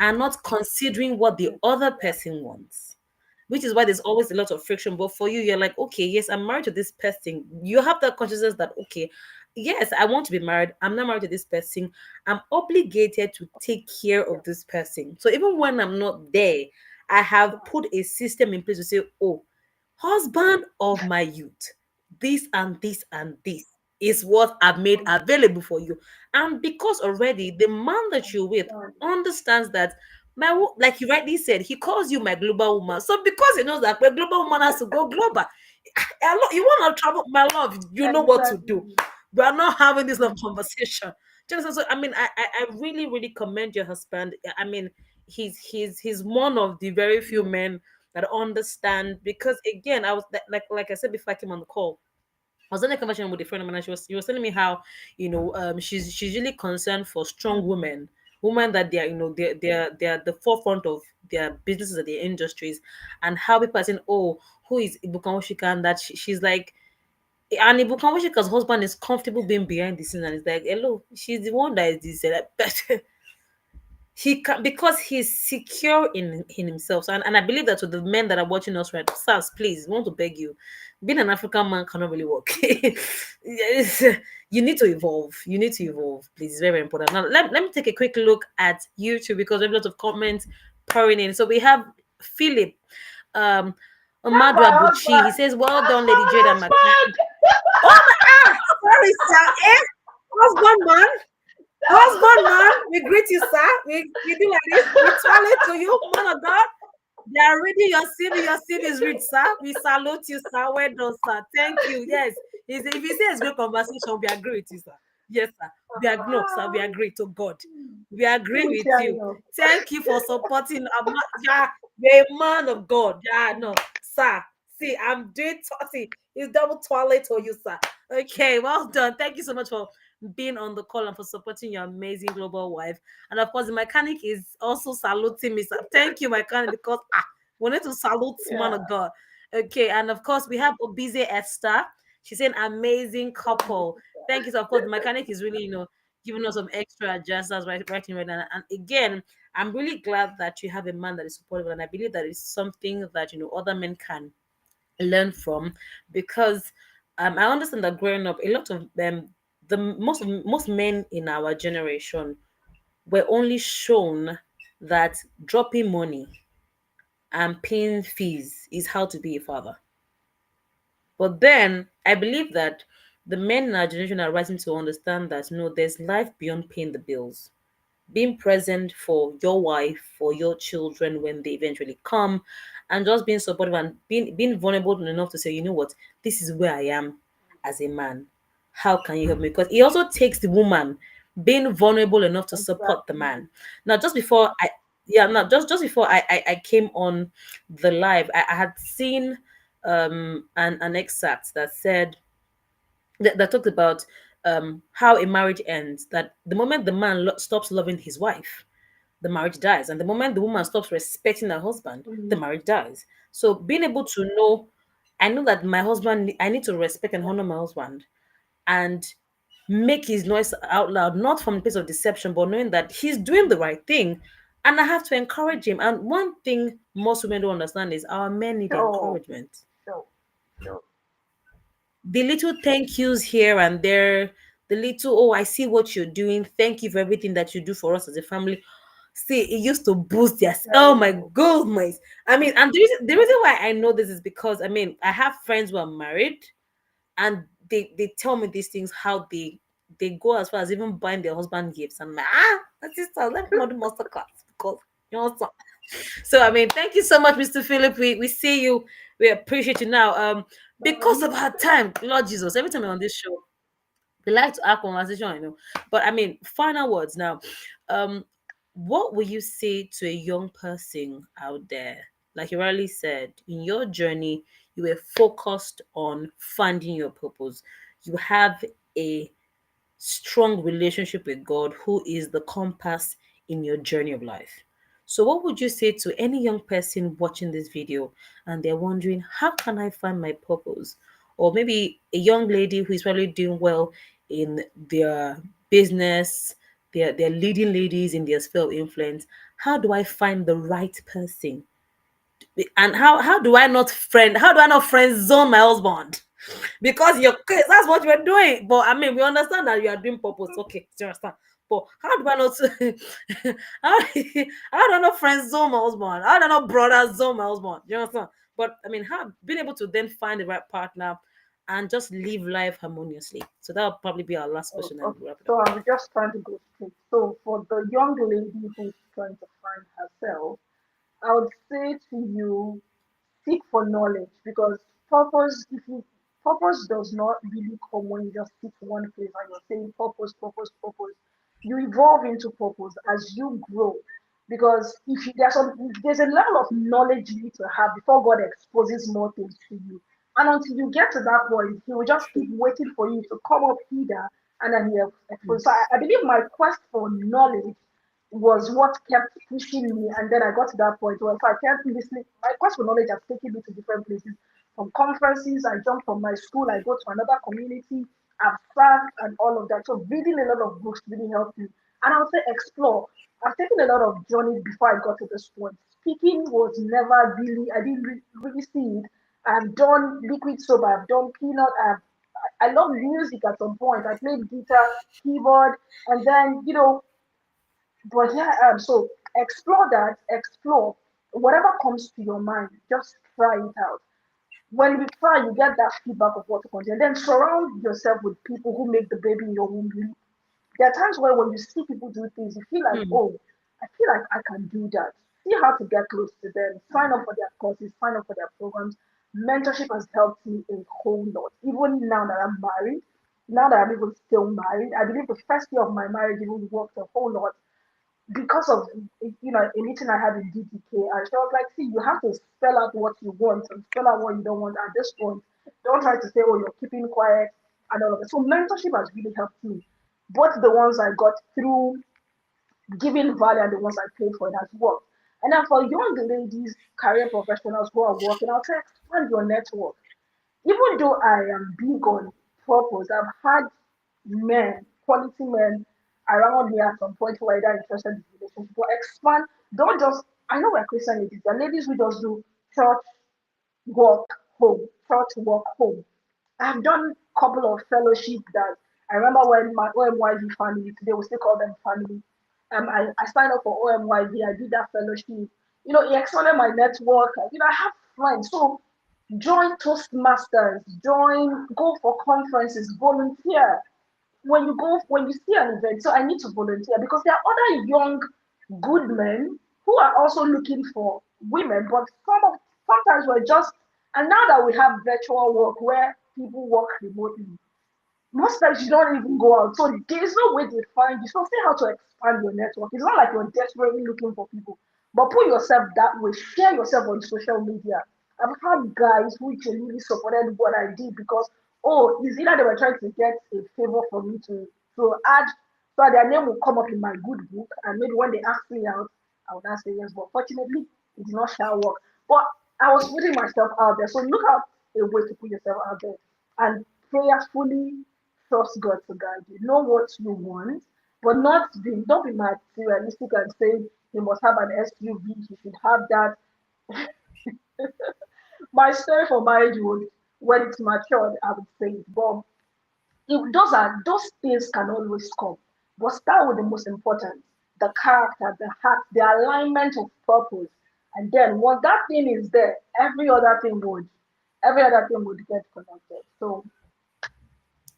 Speaker 1: and not considering what the
Speaker 2: Yes,
Speaker 1: other
Speaker 2: yeah.
Speaker 1: person wants. Which is why there's always a lot of friction. But for you, you're like, okay, yes, I'm married to this person. You have that consciousness that, okay, yes, I want to be married. I'm not married to this person. I'm obligated to take care
Speaker 2: Yeah.
Speaker 1: of this person. So even when I'm not there, I have put a system in place to say, oh, husband of my youth, this and this and this is what I've made
Speaker 2: Um,
Speaker 1: available for you. And because already the man that you're with
Speaker 2: understand.
Speaker 1: understands that like you rightly said, he calls you my global woman. So because he knows that my global woman has to go global, you want to travel, my love, you know what to
Speaker 2: Exactly.
Speaker 1: do. We are not having this love conversation. Just so, I mean, I really, really commend your husband. I mean, he's one of the very few men that understand, because again, I was like I said before I came on the call, I was in a conversation with a friend of mine, and she was telling me how, she's really concerned for strong women, women that they are, they're at the forefront of their businesses and their industries, and how people are saying, oh, who is Ibukan and that she's like, and Ibukan Washika's husband is comfortable being behind the scenes, and it's like, hello, she's the one that is this, he can, because he's secure in himself. So, and I believe that to the men that are watching us, right, sirs, please, we want to beg you, being an African man cannot really work. Yes, you need to evolve, please. It's very, very important. Now let me take a quick look at YouTube, because we have a lot of comments pouring in. So we have Philip, um
Speaker 2: That's
Speaker 1: Amadu
Speaker 2: my
Speaker 1: Abuchi. He
Speaker 2: husband.
Speaker 1: says, well
Speaker 2: That's
Speaker 1: done, Lady Jade
Speaker 2: my
Speaker 1: and
Speaker 2: husband.
Speaker 1: Oh my, sorry, sir. Husband man, husband man, we greet you, sir. We do like this. We twirl to you, man of God. They are reading your CV. Your CV is rich, sir. We salute you, sir. Well done, sir. Thank you. Yes. If you say it's great conversation, we agree with you, sir. Yes, sir. We agree, no, sir. We agree to God. We agree
Speaker 2: Finish
Speaker 1: with
Speaker 2: here,
Speaker 1: you. Thank you for supporting. Yeah, you're a man of God. Yeah, no, sir. See, I'm doing. See, it's double toilet for you, sir. Okay, well done. Thank you so much for being on the call and for supporting your amazing global wife. And of course, the mechanic is also saluting me, sir. Thank you, mechanic, because we need to salute man
Speaker 2: yeah.
Speaker 1: of God. Okay, and of course, we have Obize Esther. She's an amazing couple. Thank you. So of course, the mechanic is really, giving us some extra adjusters right now. And again, I'm really glad that you have a man that is supportive, and I believe that is something that other men can learn from, because I understand that growing up, a lot of them, the most men in our generation were only shown that dropping money and paying fees is how to be a father. But then I believe that the men in our generation are rising to understand that no, there's life beyond paying the bills. Being present for your wife, for your children when they eventually come, and just being supportive and being vulnerable enough to say, you know what, this is where I am as a man. How can you help me? Because it also takes the woman being vulnerable enough to support the
Speaker 2: Exactly.
Speaker 1: man. Now, just before I yeah, now just before I came on the live, I had seen an excerpt that said that talked about how a marriage ends, that the moment the man stops loving his wife, the marriage dies. And the moment the woman stops respecting her husband, the
Speaker 2: Mhm.
Speaker 1: marriage dies. So being able to know, I know that my husband, I need to respect and honor my husband and make his noise out loud, not from a place of deception, but knowing that he's doing the right thing. And I have to encourage him. And one thing most women don't understand is our men need
Speaker 2: So,
Speaker 1: encouragement.
Speaker 2: so, so.
Speaker 1: The little thank yous here and there, the little, oh, I see what you're doing. Thank you for everything that you do for us as a family. See, it used to boost yes. Oh my
Speaker 2: Terrible.
Speaker 1: goodness. I mean, and the reason why I know this is because I mean, I have friends who are married, and they tell me these things, how they go as far as even buying their husband gifts. And I'm like, my sister, let me come on the master class, because you know what. So I mean, thank you so much, Mr. Philip. We see you. We appreciate you now. Because of
Speaker 2: You
Speaker 1: our time, Lord Jesus, every time I'm on this show, we like to have conversation, I know. But I mean, final words now. Um, what will you say to a young person out there? Like you already said, in your journey, you were focused on finding your purpose. You have a strong relationship with God, who is the compass in your journey of life. So, what would you say to any young person watching this video and they're wondering, how can I find my purpose? Or maybe a young lady who is probably doing well in their business, they're leading ladies in their sphere of influence. How do I find the right person? And how do I not friend zone my husband? Because you're that's what you're doing. But I mean, we understand that you are doing purpose. Okay, you understand. But how do I not how, how do I not friend zone my husband? How do I not brother zone my husband? You understand? But I mean, how being able to then find the right partner and just live life harmoniously. So that will probably be our last
Speaker 2: oh,
Speaker 1: question, and
Speaker 2: okay.
Speaker 1: we'll wrap it up.
Speaker 2: So I'm just trying to go straight. So for the young lady who's trying to find herself, I would say to you, seek for knowledge, because purpose. If you purpose does not really come when you just sit one place and you're saying purpose, purpose, purpose. You evolve into purpose as you grow. Because if you, there's a level of knowledge you need to have before God exposes more things to you. And until you get to that point, He will just keep waiting for you to come up here and then He exposes. So I believe my quest for knowledge was what kept pushing me. And then I got to that point where so I kept listening. My quest for knowledge has taken me to different places. From conferences, I jumped from my school, I go to another community, I've served and all of that. So reading a lot of books really helped me. And I would say explore. I've taken a lot of journeys before I got to this point. Speaking was never really, I didn't really see it. I've done liquid soap, I've done peanut, I love music at some point. I played guitar, keyboard, and then, but yeah, so explore that, explore whatever comes to your mind, just try it out. When you try, you get that feedback of what to continue. Then surround yourself with people who make the baby in your womb leap. There are times where when you see people do things, you feel like,
Speaker 1: Hmm.
Speaker 2: oh, I feel like I can do that. See how to get close to them. Sign up for their courses, sign up for their programs. Mentorship has helped me a whole lot. Even now that I'm married, now that I'm even still married, I believe the first year of my marriage even worked a whole lot because of a meeting I had in DTK, and she was like, "See, you have to spell out what you want and spell out what you don't want at this point. Don't try to say, oh, you're keeping quiet and all of that." So mentorship has really helped me. Both the ones I got through giving value and the ones I paid for it has worked. And then for young ladies, career professionals who are working, I'll say expand your network. Even though I am big on purpose, I've had men, quality men around me at some point who are either interested in relationship or expand. Don't just, I know we're Christian ladies, there are ladies who just do church, work, home, church, work, home. I've done a couple of fellowship that I remember when my OMYV family, today we still call them family. I signed up for OMYV, I did that fellowship. It expanded my network. I have friends. So join Toastmasters, go for conferences, volunteer. When you see an event, so I need to volunteer because there are other young, good men who are also looking for women, but sometimes we're just, and now that we have virtual work where people work remotely, most times you don't even go out. So there's no way they find you. So see how to expand your network. It's not like you're desperately looking for people, but put yourself that way. Share yourself on social media. I've had guys who genuinely supported what I did because it's either they were trying to get a favor for me to add so that their name will come up in my good book, and maybe when they ask me out, I would not say yes. But fortunately, it did not shall work. But I was putting myself out there. So look out a way to put yourself out there and prayerfully trust God to guide you. Know what you want, but don't be materialistic and say you must have an SUV, you should have that. My story for marriage would, when it's matured, I would say it. But those things can always come. But start with the most important, the character, the heart, the alignment of purpose. And then once that thing is there, every other thing would get connected. So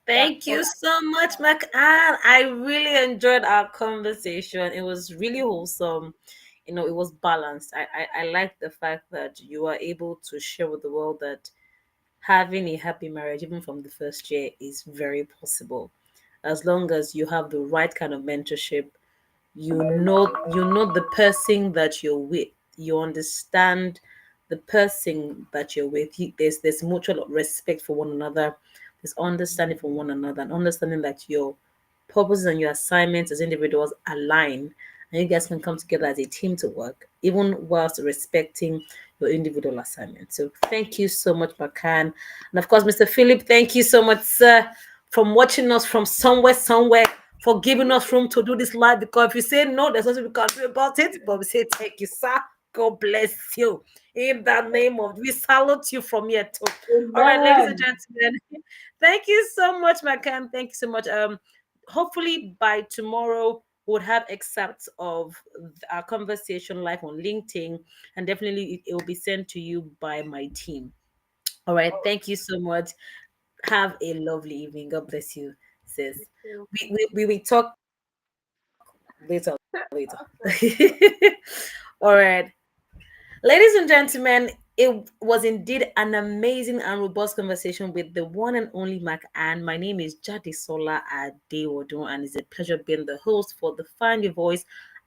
Speaker 2: that's
Speaker 1: Thank
Speaker 2: all
Speaker 1: you
Speaker 2: I
Speaker 1: so much, Mac Ann. I really enjoyed our conversation. It was really wholesome. It was balanced. I like the fact that you are able to share with the world that having a happy marriage, even from the first year, is very possible. As long as you have the right kind of mentorship, you know the person that you're with, you understand the person that you're with. There's mutual respect for one another, there's understanding for one another, and understanding that your purposes and your assignments as individuals align, and you guys can come together as a team to work, even whilst respecting your individual assignments. So thank you so much, Bakan. And of course, Mr. Philip, thank you so much, sir, from watching us from somewhere, for giving us room to do this live. Because if you say no, there's nothing we can do about it. But we say thank you, sir. God bless you. In the name of, we salute you from here too. All right, ladies and
Speaker 2: Amen.
Speaker 1: gentlemen, thank you so much, Macan. Thank you so much. Hopefully by tomorrow we'll have excerpts of our conversation live on LinkedIn, and definitely it will be sent to you by my team. All right,
Speaker 2: Oh,
Speaker 1: thank you so much. Have a lovely evening. God bless you, sis.
Speaker 2: you too.
Speaker 1: We will talk later. All right. Ladies and gentlemen, It was indeed an amazing and robust conversation with the one and only Mac Ann. My name is Jade Sola Adewodun, and it's a pleasure being the host for the Find Your Voice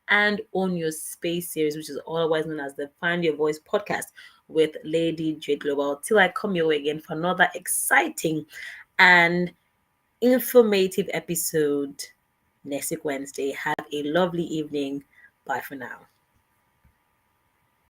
Speaker 1: and Own Your Space series, which is otherwise known as the Find Your Voice podcast with Lady Jade Global. Till I come your way again for another exciting and informative episode next week, Wednesday. Have a lovely evening. Bye for now.